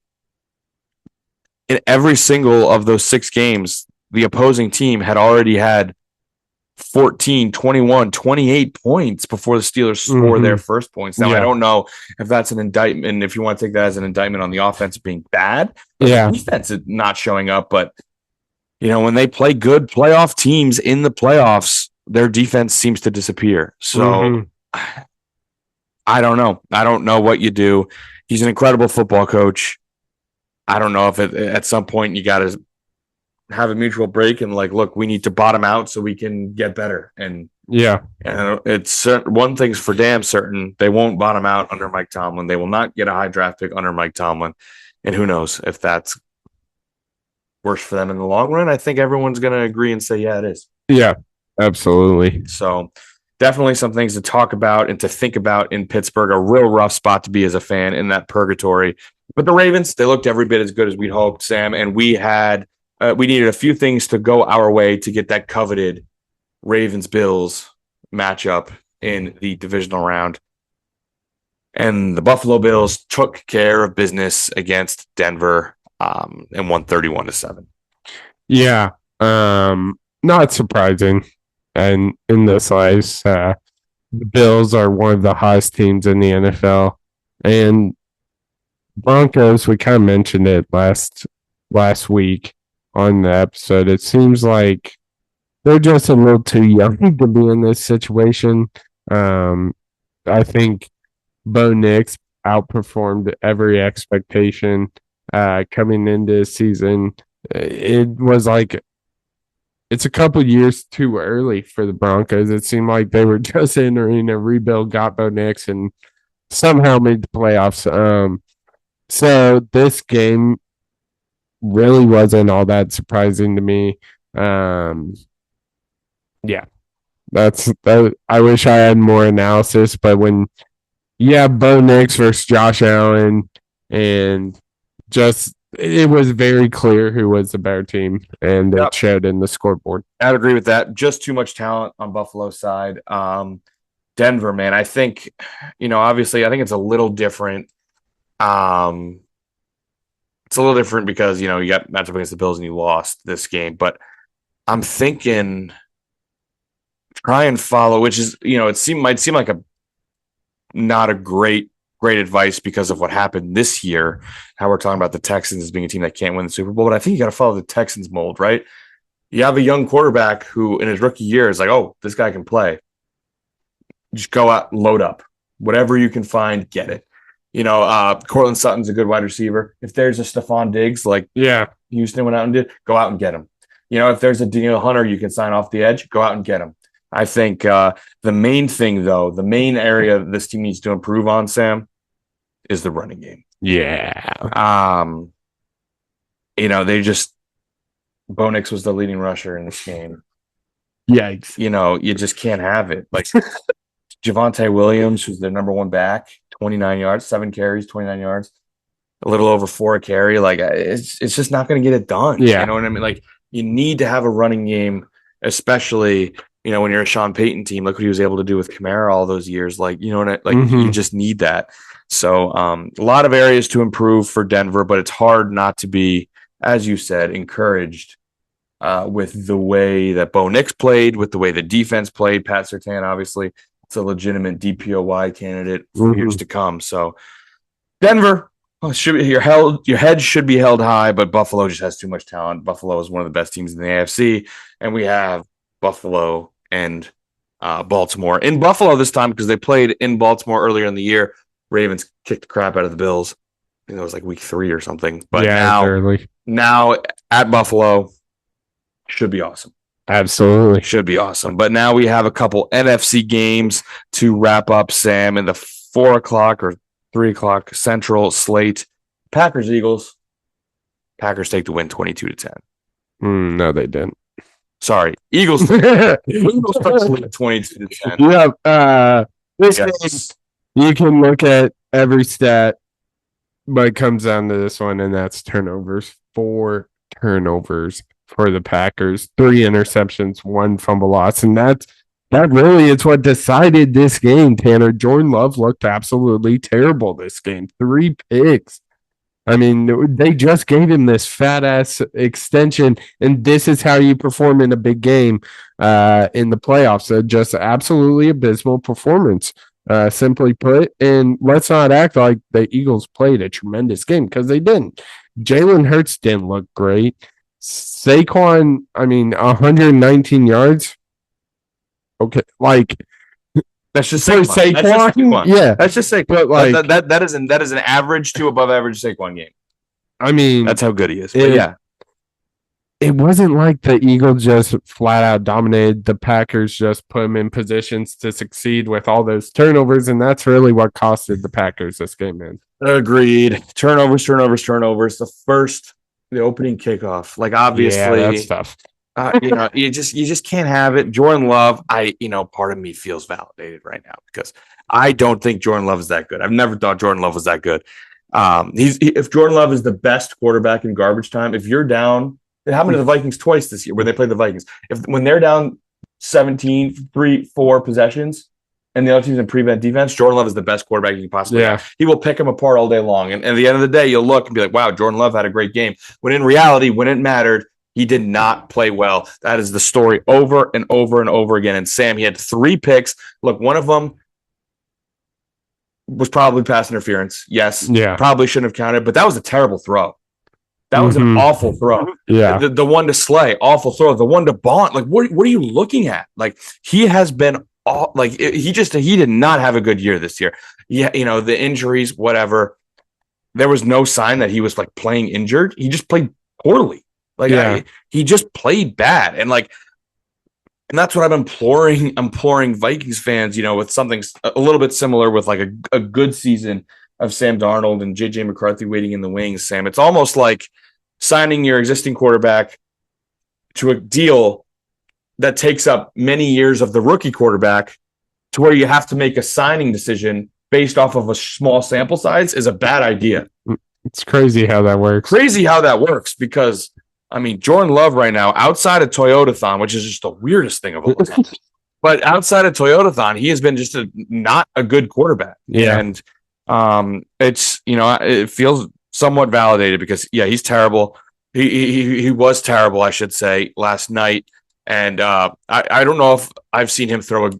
in every single of those 6 games, the opposing team had already had 14, 21, 28 points before the Steelers score their first points. Now, I don't know if that's an indictment, if you want to take that as an indictment on the offense being bad, the defense is not showing up. But, when they play good playoff teams in the playoffs, their defense seems to disappear. So I don't know. I don't know what you do. He's an incredible football coach. I don't know if at some point you got to have a mutual break and like, look, we need to bottom out so we can get better. And it's one thing's for damn certain: they won't bottom out under Mike Tomlin. They will not get a high draft pick under Mike Tomlin. And who knows if that's worse for them in the long run. I think everyone's going to agree and say, yeah, it is. Yeah, absolutely. So definitely some things to talk about and to think about in Pittsburgh. A real rough spot to be as a fan in that purgatory. But the Ravens, they looked every bit as good as we'd hoped, Sam. And we needed a few things to go our way to get that coveted Ravens-Bills matchup in the divisional round. And the Buffalo Bills took care of business against Denver and won 31-7. Yeah, not surprising. And in this life, the Bills are one of the hottest teams in the NFL. And Broncos, we kind of mentioned it last week on the episode. It seems like they're just a little too young to be in this situation. I think Bo Nix outperformed every expectation coming into the season. It was like it's a couple years too early for the Broncos. It seemed like they were just entering a rebuild, got Bo Nix, and somehow made the playoffs. So this game really wasn't all that surprising to me. Yeah, that. I wish I had more analysis, but when Bo Nix versus Josh Allen, and just it was very clear who was the better team, and it showed in the scoreboard. I'd agree with that. Just too much talent on Buffalo's side. Denver, man, I think, obviously, I think it's a little different. It's a little different because, you got matchup against the Bills and you lost this game. But I'm thinking try and follow, which is, might seem like not a great advice because of what happened this year, how we're talking about the Texans as being a team that can't win the Super Bowl. But I think you got to follow the Texans mold, right? You have a young quarterback who in his rookie year is like, oh, this guy can play. Just go out, load up. Whatever you can find, get it. Cortland Sutton's a good wide receiver. If there's a Stephon Diggs, like Houston went out and did, go out and get him. If there's a Daniel Hunter you can sign off the edge, go out and get him. I think the main thing, though, the main area this team needs to improve on, Sam, is the running game. Yeah. They just Bo Nix was the leading rusher in this game. Yikes. You just can't have it. Like Javonte Williams, who's their number one back, 29 yards, 7 carries, 29 yards, a little over 4 a carry. Like it's just not going to get it done. Yeah. You know what I mean? Like you need to have a running game, especially, when you're a Sean Payton team. Look what he was able to do with Kamara all those years. Like, you just need that. So a lot of areas to improve for Denver, but it's hard not to be, as you said, encouraged with the way that Bo Nix played, with the way the defense played. Pat Surtain, obviously, it's a legitimate DPOY candidate for years to come. So Denver, your head should be held high, but Buffalo just has too much talent. Buffalo is one of the best teams in the AFC, and we have Buffalo and Baltimore. In Buffalo this time, because they played in Baltimore earlier in the year. Ravens kicked the crap out of the Bills. I think it was like week 3 or something. But now at Buffalo should be awesome. Absolutely. Should be awesome. But now we have a couple NFC games to wrap up, Sam, in the 4 o'clock or 3 o'clock Central slate. Packers, Eagles. Packers take the win 22-10. No, they didn't. Sorry. Eagles. Eagles took the win 22-10. Yeah. This game, you can look at every stat, but it comes down to this one, and that's turnovers. 4 turnovers for the Packers, 3 interceptions, 1 fumble loss, and that really is what decided this game. Tanner, Jordan Love looked absolutely terrible this game. 3 picks. I mean, they just gave him this fat ass extension, and this is how you perform in a big game in the playoffs. So just absolutely abysmal performance, simply put. And let's not act like the Eagles played a tremendous game, because they didn't. Jalen Hurts didn't look great. Saquon, 119 yards. Okay, that's just Saquon. Saquon. Yeah, that's just Saquon. But that is an average to above average Saquon game. That's how good he is. But it wasn't like the Eagles just flat out dominated. The Packers just put them in positions to succeed with all those turnovers, and that's really what costed the Packers this game, man. Agreed. Turnovers. The opening kickoff. Obviously, that's tough. You just can't have it. Jordan Love, part of me feels validated right now, because I don't think Jordan Love is that good. I've never thought Jordan Love was that good. If Jordan Love is the best quarterback in garbage time, if you're down, it happened to the Vikings twice this year when they played the Vikings. When they're down 17, 3-4 possessions, and the other team's in prevent defense, Jordan Love is the best quarterback you can possibly have. He will pick them apart all day long. And at the end of the day, you'll look and be like, wow, Jordan Love had a great game. When in reality, when it mattered, he did not play well. That is the story over and over and over again. And Sam, he had 3 picks. Look, one of them was probably pass interference. Yes. Yeah. Probably shouldn't have counted, but that was a terrible throw. That was an awful throw. Yeah. The one to Slay, awful throw. The one to Bond, what are you looking at? He has been he did not have a good year this year. Yeah, the injuries, whatever. There was no sign that he was playing injured. He just played poorly. He just played bad. And that's what I'm imploring Vikings fans, with something a little bit similar with a good season of Sam Darnold and JJ McCarthy waiting in the wings, Sam. It's almost like signing your existing quarterback to a deal that takes up many years of the rookie quarterback, to where you have to make a signing decision based off of a small sample size is a bad idea. It's crazy how that works. Because Jordan Love right now, outside of Toyotathon, which is just the weirdest thing of all time, but outside of Toyotathon, he has been just not a good quarterback. Yeah. And it feels somewhat validated, because he's terrible. He was terrible, I should say, last night. And I don't know if I've seen him throw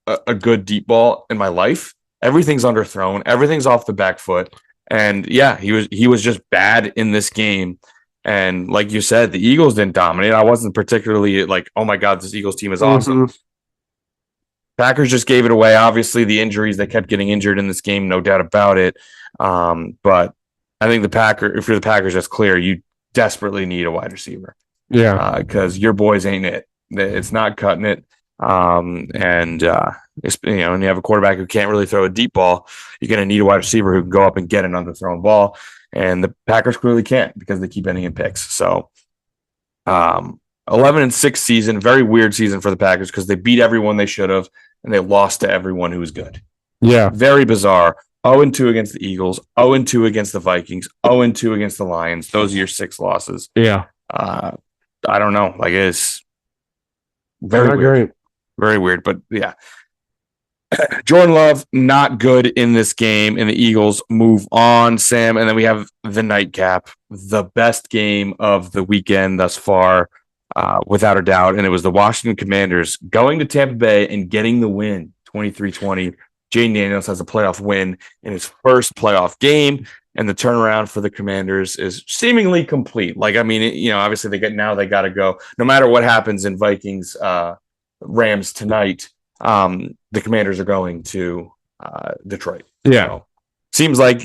a good deep ball in my life. Everything's underthrown. Everything's off the back foot. And he was just bad in this game. And like you said, the Eagles didn't dominate. I wasn't particularly oh my God, this Eagles team is awesome. Packers just gave it away. Obviously, the injuries, they kept getting injured in this game, no doubt about it. But I think if you're the Packers, that's clear. You desperately need a wide receiver. Yeah. Because your boys ain't it. It's not cutting it. And you have a quarterback who can't really throw a deep ball. You're going to need a wide receiver who can go up and get an underthrown ball. And the Packers clearly can't, because they keep ending in picks. So 11-6 season, very weird season for the Packers, because they beat everyone they should have, and they lost to everyone who was good. Yeah. Very bizarre. 0-2 against the Eagles, 0-2 against the Vikings, 0-2 against the Lions. Those are your 6 losses. Yeah. I don't know. It's very weird. Great. Very weird, but yeah. Jordan Love, not good in this game, and the Eagles move on, Sam. And then we have the nightcap, the best game of the weekend thus far, without a doubt. And it was the Washington Commanders going to Tampa Bay and getting the win, 23-20. Jayden Daniels has a playoff win in his first playoff game, and the turnaround for the Commanders is seemingly complete. Obviously they got to go. No matter what happens in Vikings Rams tonight, the Commanders are going to Detroit. Yeah. So, seems like,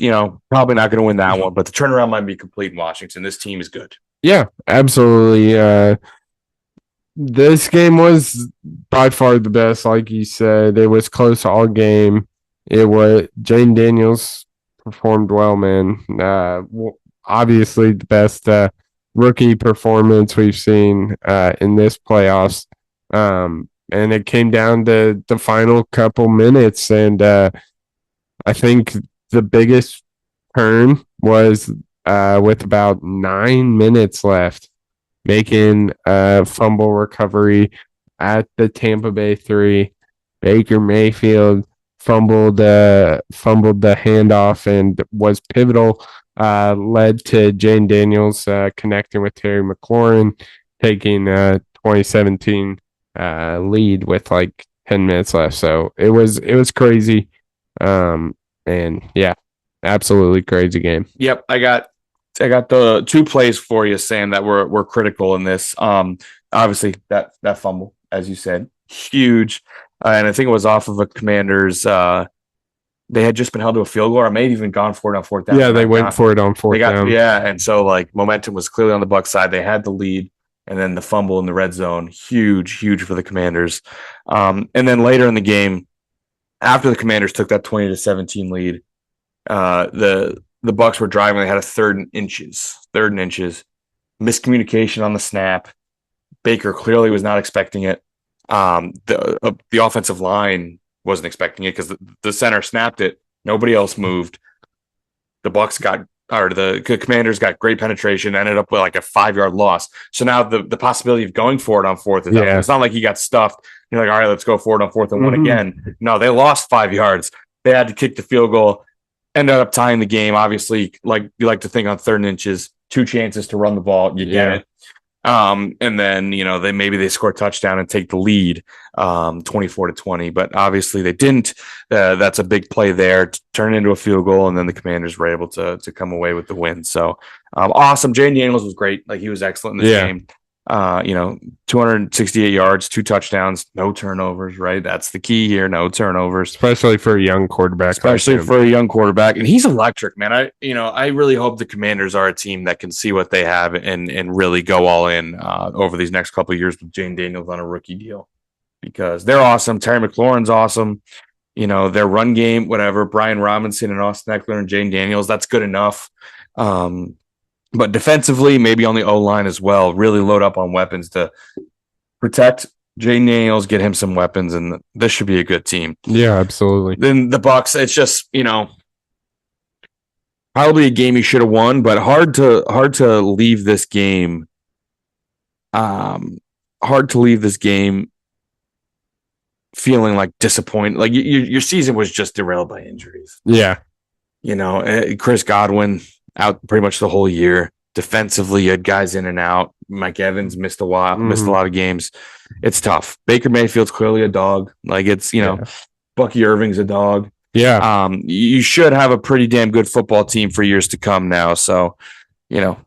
probably not going to win that one, but the turnaround might be complete in Washington. This team is good. Yeah, absolutely. This game was by far the best, like you said. It was close all game. It was Jane Daniels performed well, man. Obviously the best rookie performance we've seen in this playoffs. And it came down to the final couple minutes, and I think the biggest turn was with about 9 minutes left, making a fumble recovery at the Tampa Bay 3. Baker Mayfield fumbled the handoff and was pivotal, led to Jane Daniels connecting with Terry McLaurin, taking 2017 lead with like 10 minutes left. So it was crazy. And yeah, absolutely crazy game. Yep, I got the two plays for you, Sam, that were critical in this. Obviously that fumble, as you said, huge, and I think it was off of a Commanders. They had just been held to a field goal, or may have even gone for it on fourth down. Yeah, they went for it on fourth down. Yeah, and so like momentum was clearly on the Bucs side. They had the lead, and then the fumble in the red zone, huge for the Commanders. And then later in the game, after the Commanders took that 20-17 lead, the Bucs were driving. They had a third and inches, miscommunication on the snap. Baker clearly was not expecting it. The offensive line wasn't expecting it because the center snapped it. Nobody else moved. The Commanders got great penetration, ended up with like a 5-yard loss. So now the possibility of going for it on fourth is It's not like he got stuffed. You're like, all right, let's go for it on fourth and one again. No, they lost 5 yards. They had to kick the field goal, ended up tying the game. Obviously, like you like to think on third and inches, 2 chances to run the ball, you get it. And then, they score a touchdown and take the lead, 24-20, but obviously they didn't. That's a big play there to turn into a field goal. And then the Commanders were able to come away with the win. So, awesome. Jane Daniels was great. Like, he was excellent in this game. 268 yards, 2 touchdowns, no turnovers, right? That's the key here. No turnovers, especially for a young quarterback. And he's electric, man. I really hope the Commanders are a team that can see what they have and really go all in over these next couple of years with Jane Daniels on a rookie deal, because they're awesome. Terry McLaurin's awesome. Their run game, whatever. Brian Robinson and Austin Eckler and Jane Daniels, that's good enough. But defensively, maybe on the O-line as well, really load up on weapons to protect Jane Daniels, get him some weapons, and this should be a good team. Yeah, absolutely. Then the Bucs, it's just, probably a game you should have won, but hard to leave this game. Feeling like disappointed. Like your season was just derailed by injuries. Yeah. Chris Godwin out pretty much the whole year. Defensively, you had guys in and out. Mike Evans missed a lot of games. It's tough. Baker Mayfield's clearly a dog. Like, it's, Bucky Irving's a dog. Yeah. You should have a pretty damn good football team for years to come now. So, it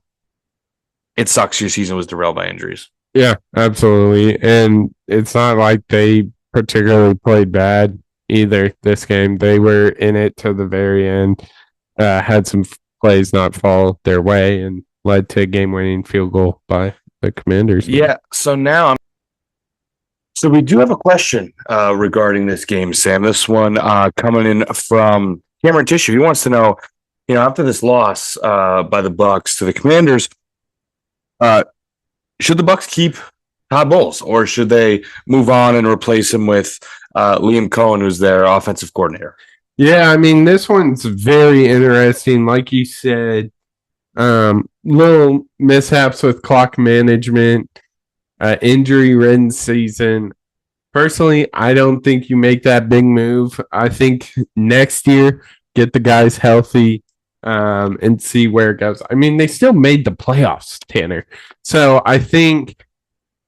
sucks your season was derailed by injuries. Yeah, absolutely. And it's not like they particularly played bad either this game. They were in it to the very end, had some plays not fall their way, and led to a game-winning field goal by the Commanders. Yeah, so now so we do have a question regarding this game, Sam. This one coming in from Cameron Tissue. He wants to know, after this loss by the Bucs to the Commanders, should the Bucs keep Todd Bowles, or should they move on and replace him with Liam Cohen, who's their offensive coordinator? Yeah, I mean, this one's very interesting. Like you said, little mishaps with clock management, injury-ridden season. Personally, I don't think you make that big move. I think next year, get the guys healthy and see where it goes. I mean, they still made the playoffs, Tanner. So I think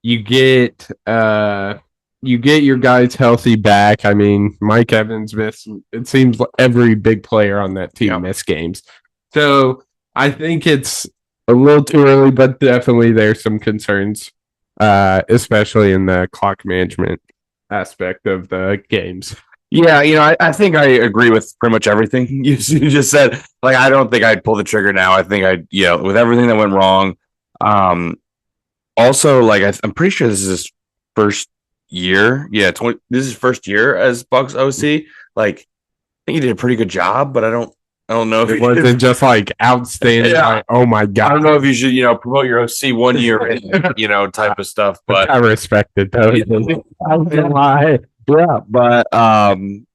you get your guys healthy back. I mean, Mike Evans missed. It seems like every big player on that team missed games. So I think it's a little too early, but definitely there's some concerns especially in the clock management aspect of the games. Yeah, I think I agree with pretty much everything you just said. Like, I don't think I'd pull the trigger now. I think with everything that went wrong. Also, like, I'm pretty sure this is his first year. Yeah, this is his first year as Bucks OC. Like, I think he did a pretty good job, but I don't know if it wasn't just like outstanding. Yeah. Like, oh my god! I don't know if you should, promote your OC 1 year, type of stuff. But I respect it though. I don't lie. Yeah, but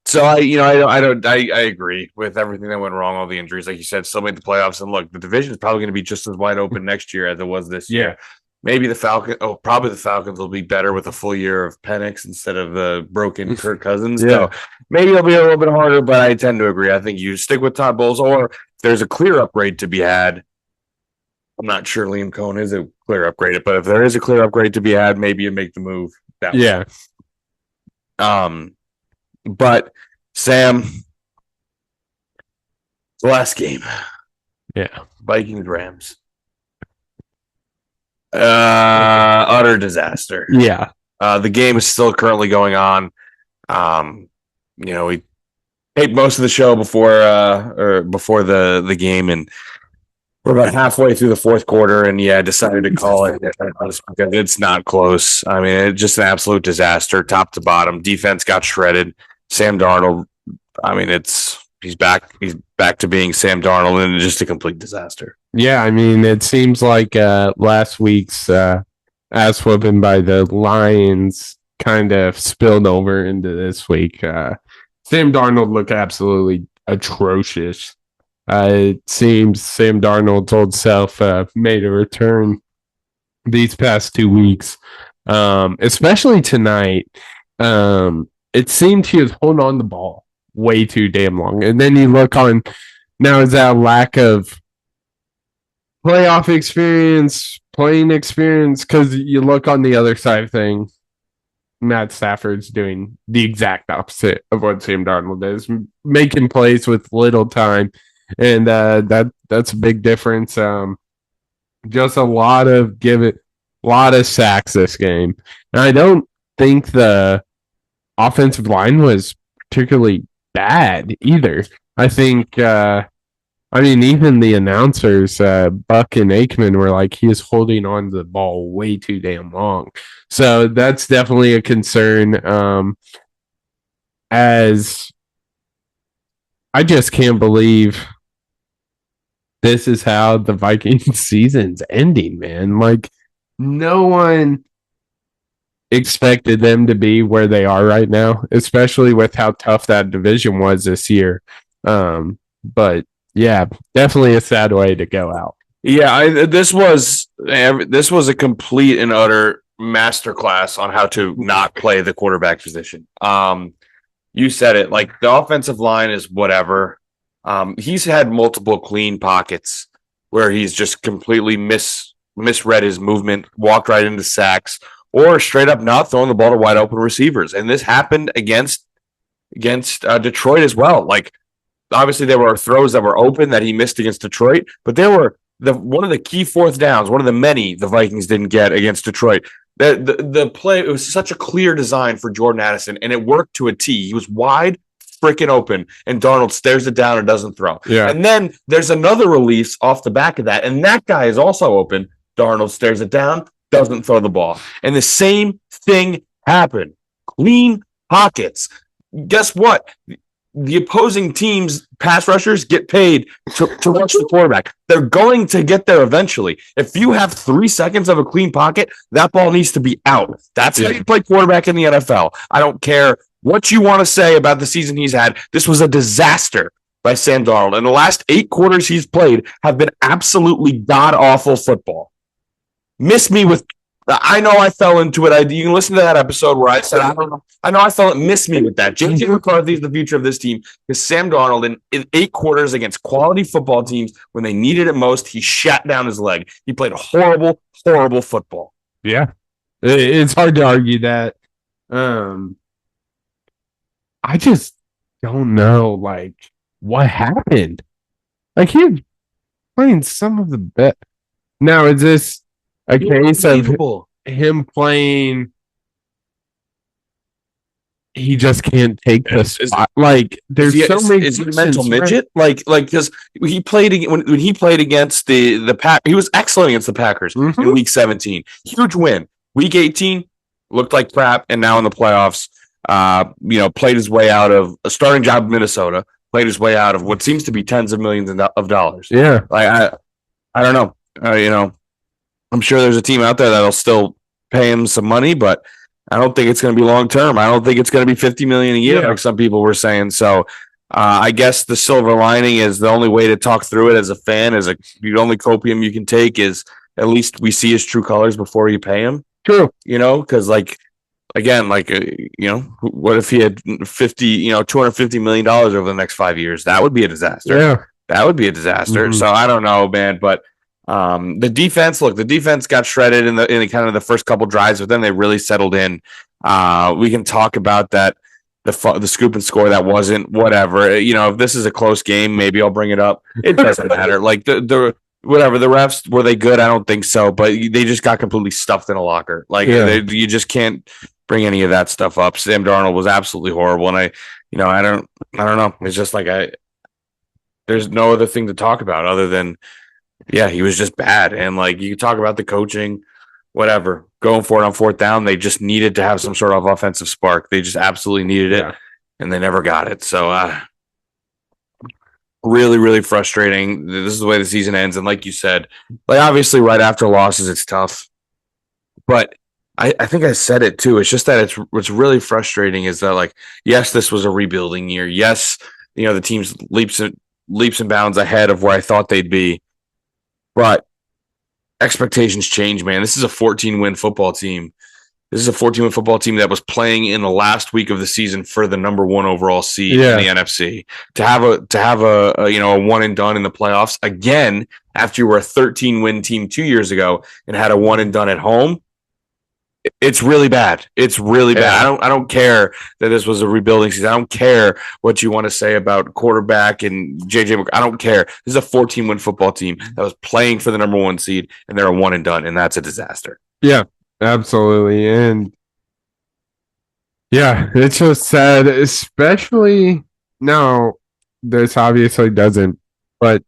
so I agree with everything that went wrong, all the injuries, like you said, still made the playoffs, and look, the division is probably going to be just as wide open next year as it was this year. Maybe probably the Falcons will be better with a full year of Penix instead of the broken Kirk Cousins. So maybe it'll be a little bit harder, but I tend to agree. I think you stick with Todd Bowles, or if there's a clear upgrade to be had. I'm not sure Liam Cohen is a clear upgrade, but if there is a clear upgrade to be had, maybe you make the move. Yeah. But Sam, the last game. Yeah. Vikings Rams. Utter disaster. Yeah. The game is still currently going on. We taped most of the show before the game, and we're about halfway through the fourth quarter, and decided to call it because it's not close. I mean, it's just an absolute disaster, top to bottom. Defense got shredded. Sam Darnold, I mean, he's back to being Sam Darnold, and just a complete disaster. Yeah, I mean, it seems like last week's ass whooping by the Lions kind of spilled over into this week. Sam Darnold looked absolutely atrocious. It seems Sam Darnold's old self made a return these past 2 weeks, especially tonight. It seemed he was holding on the ball way too damn long. And then you look on, now is that a lack of playoff experience, playing experience? Because you look on the other side of things, Matt Stafford's doing the exact opposite of what Sam Darnold is, making plays with little time. And that's a big difference. Just a lot of sacks this game. And I don't think the offensive line was particularly bad either. I think, even the announcers, Buck and Aikman, were like, he is holding on to the ball way too damn long. So that's definitely a concern. As I just can't believe this is how the Vikings season's ending, man. Like, no one expected them to be where they are right now, especially with how tough that division was this year. But yeah, definitely a sad way to go out. Yeah, this was a complete and utter masterclass on how to not play the quarterback position. You said it, like, the offensive line is whatever. He's had multiple clean pockets where he's just completely misread his movement, walked right into sacks, or straight up not throwing the ball to wide open receivers. And this happened against Detroit as well. Like, obviously there were throws that were open that he missed against Detroit, but there were one of the key fourth downs, one of the many the Vikings didn't get against Detroit. The play, it was such a clear design for Jordan Addison, and it worked to a T. He was wide freaking open, and Darnold stares it down and doesn't throw. Yeah. And then there's another release off the back of that, and that guy is also open. Darnold stares it down, doesn't throw the ball. And the same thing happened. Clean pockets. Guess what? The opposing team's pass rushers get paid to rush the quarterback. They're going to get there eventually. If you have 3 seconds of a clean pocket, that ball needs to be out. That's how you play quarterback in the NFL. I don't care what you want to say about the season he's had. This was a disaster by Sam Darnold. And the last 8 quarters he's played have been absolutely god-awful football. Miss me with... I know I fell into it. You can listen to that episode where I said, I don't know. I know I felt it. Miss me with that. J.J. McCarthy is the future of this team because Sam Darnold in 8 quarters against quality football teams when they needed it most, he shat down his leg. He played horrible, horrible football. Yeah. It's hard to argue that. I just don't know, like, what happened. Like, he was playing some of the best. Now, is this a case of him playing, he just can't take the spot. Like, there's so many. Is he a mental midget? Right? Like because he played when he played against the Pack, he was excellent against the Packers in Week 17. Huge win. Week 18 looked like crap, and now in the playoffs, played his way out of a starting job in Minnesota. Played his way out of what seems to be tens of millions of dollars. Yeah, like I don't know. I'm sure there's a team out there that'll still pay him some money, but I don't think it's going to be long term. I don't think it's going to be $50 million a year like some people were saying. So I guess the silver lining is the only way to talk through it as a fan is the only copium you can take is at least we see his true colors before you pay him. True. Because what if he had $250 million over the next 5 years? That would be a disaster. Yeah, that would be a disaster. Mm-hmm. So I don't know, man, but. The defense got shredded in the kind of the first couple drives, but then they really settled in. We can talk about that, the scoop and score that wasn't whatever. If this is a close game, maybe I'll bring it up. It doesn't matter. Like the whatever, the refs, were they good? I don't think so, but they just got completely stuffed in a locker. Like you just can't bring any of that stuff up. Sam Darnold was absolutely horrible, and I don't know. It's just like there's no other thing to talk about other than. Yeah, he was just bad. And you talk about the coaching, whatever, going for it on fourth down. They just needed to have some sort of offensive spark. They just absolutely needed it, and they never got it. So really, really frustrating. This is the way the season ends. And like you said, obviously right after losses, it's tough. But I think I said it too. It's just that what's really frustrating is that, yes, this was a rebuilding year. Yes, the team's leaps and bounds ahead of where I thought they'd be. But expectations change, man. This is a 14-win football team. This is a 14-win football team that was playing in the last week of the season for the number 1 overall seed in the NFC. To have a one and done in the playoffs again after you were a 13-win team 2 years ago and had a one and done at home. It's really bad. It's really bad. I don't care that this was a rebuilding season. I don't care what you want to say about quarterback and JJ. I don't care. This is a 14-win football team that was playing for the number 1 seed, and they're a one and done, and that's a disaster. Yeah, absolutely. And yeah, it's just sad, especially now. This obviously doesn't, but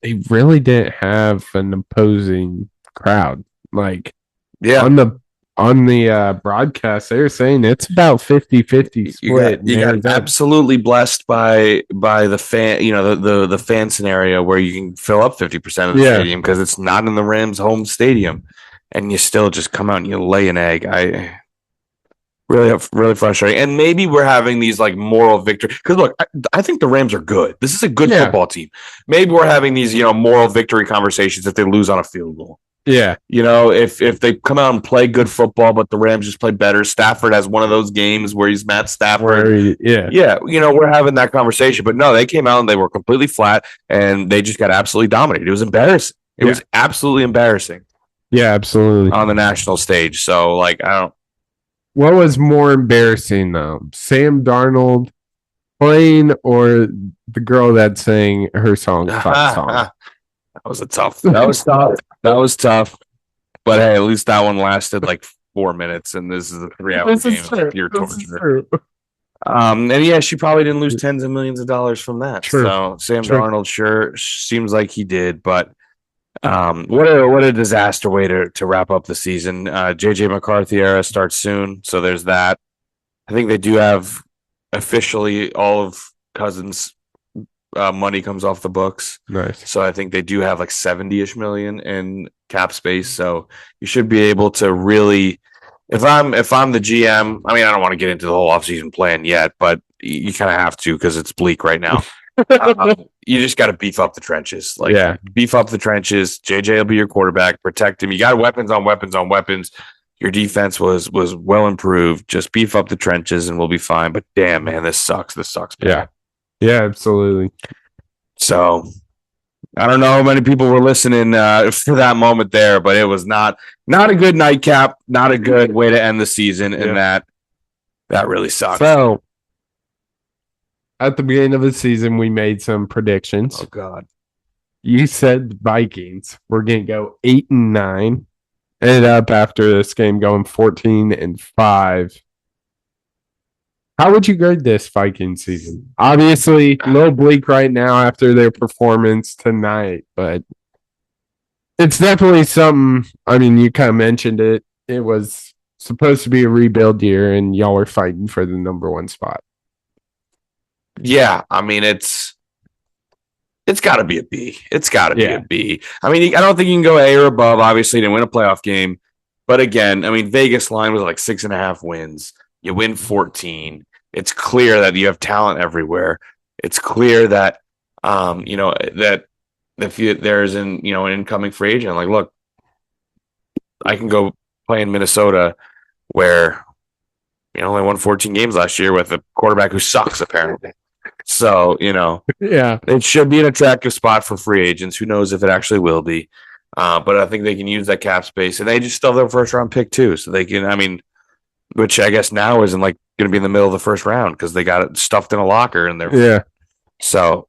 they really didn't have an opposing crowd. On the broadcast, they were saying it's about 50-50 split. You got absolutely blessed by the fan, the fan scenario where you can fill up 50% of the stadium because it's not in the Rams' home stadium, and you still just come out and you lay an egg. Really frustrating. And maybe we're having these moral victory because look, I think the Rams are good. This is a good football team. Maybe we're having these moral victory conversations if they lose on a field goal. Yeah. If they come out and play good football, but the Rams just play better. Stafford has one of those games where he's Matt Stafford. We're having that conversation. But no, they came out and they were completely flat and they just got absolutely dominated. It was embarrassing. It was absolutely embarrassing. Yeah, absolutely. On the national stage. So, I don't. What was more embarrassing, though? Sam Darnold playing or the girl that sang her song? That was tough. That was tough. But hey, at least that one lasted 4 minutes, and this is a 3-hour game of pure torture. And she probably didn't lose tens of millions of dollars from that. True. So Sam Darnold sure seems like he did, but what a disaster way to wrap up the season. JJ McCarthy era starts soon, so there's that. I think they do have officially all of Cousins' money comes off the books. Nice. So I think they do have 70-ish million in cap space. So you should be able to really, if I'm the GM, I don't want to get into the whole offseason plan yet, but you kind of have to because it's bleak right now. You just got to beef up the trenches. Beef up the trenches. JJ will be your quarterback. Protect him. You got weapons on weapons on weapons. Your defense was well improved. Just beef up the trenches and we'll be fine. But damn, man, this sucks. This sucks. Man. Yeah, absolutely. So I don't know how many people were listening for that moment there, but it was not a good nightcap, not a good way to end the season, and that really sucks. So at the beginning of the season, we made some predictions. Oh God. You said Vikings were going to go 8-9. ended up after this game going 14-5. How would you grade this Viking season? Obviously, a little bleak right now after their performance tonight, but it's definitely something. I mean, you kind of mentioned it. It was supposed to be a rebuild year, and y'all were fighting for the number one spot. Yeah, I mean, it's got to be a B. It's got to be a B. I mean, I don't think you can go A or above. Obviously, to win a playoff game, but again, I mean, Vegas line was like 6.5 wins. You win 14. It's clear that you have talent everywhere. It's clear that, that if there's an incoming free agent, like, look, I can go play in Minnesota where only won 14 games last year with a quarterback who sucks, apparently. So, yeah, it should be an attractive spot for free agents. Who knows if it actually will be. But I think they can use that cap space. And they just still have their first round pick, too. So they can, which I guess now isn't like going to be in the middle of the first round because they got it stuffed in a locker. So,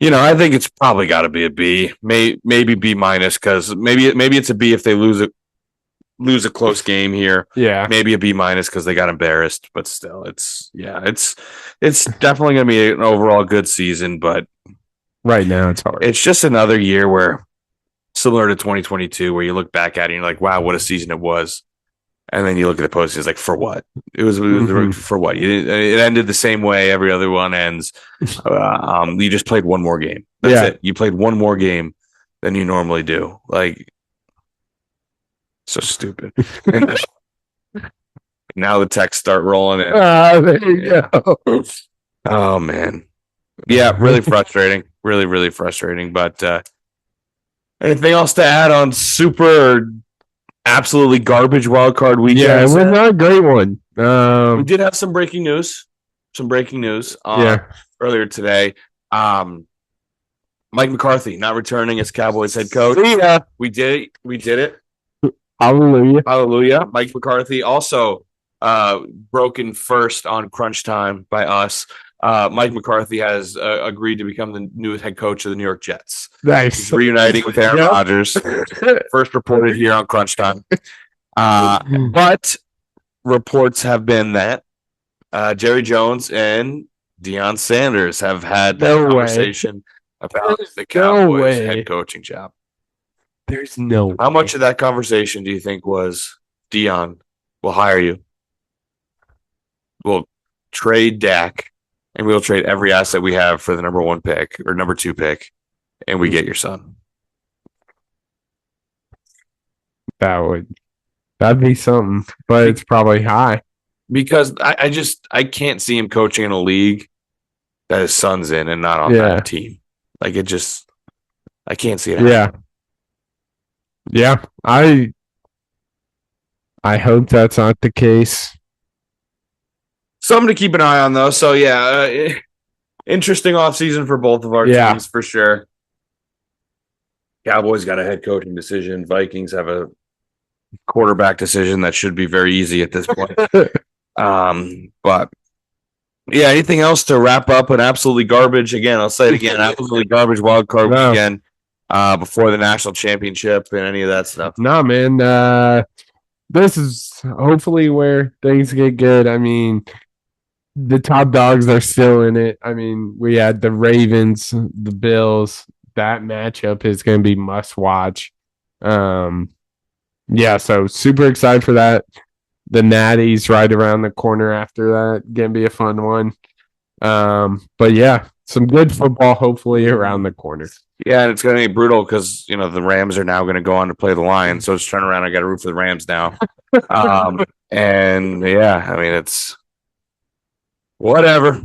I think it's probably got to be a B, maybe B minus, because maybe it's a B if they lose a close game here. Yeah, maybe a B minus because they got embarrassed, but still, it's definitely going to be an overall good season. But right now it's hard. It's just another year where, similar to 2022, where you look back at it and you're like, wow, what a season it was. And then you look at the postseason, it's like, for what? It was for what? It ended the same way every other one ends. You just played one more game. That's it. You played one more game than you normally do. Like, so stupid. Now the texts start rolling in. There you go. Oh, man. Yeah, really frustrating. Really, really frustrating. But anything else to add on super absolutely garbage wildcard weekend? Yeah, it was not a great one. We did have some breaking news. Earlier today. Mike McCarthy not returning as Cowboys head coach. Yeah, we did it. Hallelujah. Mike McCarthy also broken first on crunch time by us. Mike McCarthy has agreed to become the new head coach of the New York Jets. Nice. He's reuniting with Aaron Rodgers. First reported here on crunch time. But reports have been that Jerry Jones and Deion Sanders have had that conversation about the Cowboys head coaching job. There's no way. How much of that conversation do you think was Deion will hire you? We'll trade Dak, and we'll trade every asset we have for the number 1 pick or number 2 pick, and we get your son. That'd be something, but it's probably high. Because I can't see him coaching in a league that his son's in and not on that team. Like, I can't see it. Yeah. I hope that's not the case. Something to keep an eye on, though. So, interesting offseason for both of our teams, for sure. Cowboys got a head coaching decision. Vikings have a quarterback decision that should be very easy at this point. But, anything else to wrap up an absolutely garbage, again, I'll say it again, absolutely garbage wildcard weekend before the national championship and any of that stuff? No, man. This is hopefully where things get good. I mean, the top dogs are still in it. I mean, we had the Ravens, the Bills. That matchup is going to be must watch. So super excited for that. The Natty's right around the corner after that. Going to be a fun one. But some good football hopefully around the corner. Yeah, and it's going to be brutal because, the Rams are now going to go on to play the Lions. So it's turn around. I got to root for the Rams now. It's whatever.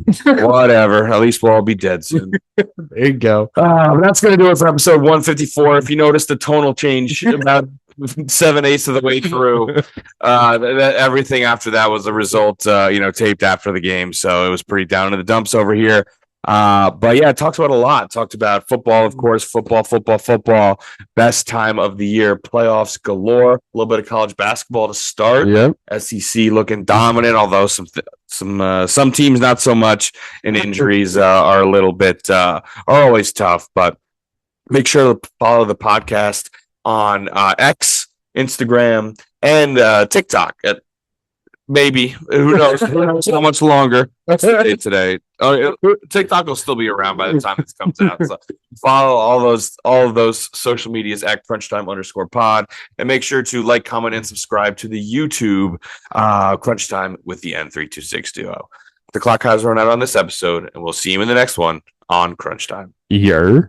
At least we'll all be dead soon. There you go. That's going to do it for episode 154. If you noticed the tonal change about 7/8 of the way through, everything after that was a result, taped after the game. So it was pretty down in the dumps over here. It talks about a lot. Talked about football, of course, football, best time of the year, playoffs galore, a little bit of college basketball to start. Yep. SEC looking dominant, although some teams not so much, and injuries are a little bit are always tough. But make sure to follow the podcast on X, Instagram, and TikTok. Maybe, who knows? Who knows how much longer? That's the day today. TikTok will still be around by the time this comes out. So follow all of those social medias at crunchtime_pod, and make sure to like, comment, and subscribe to the YouTube Crunch Time with the N326 duo. The clock has run out on this episode, and we'll see you in the next one on Crunch Time. Yeah.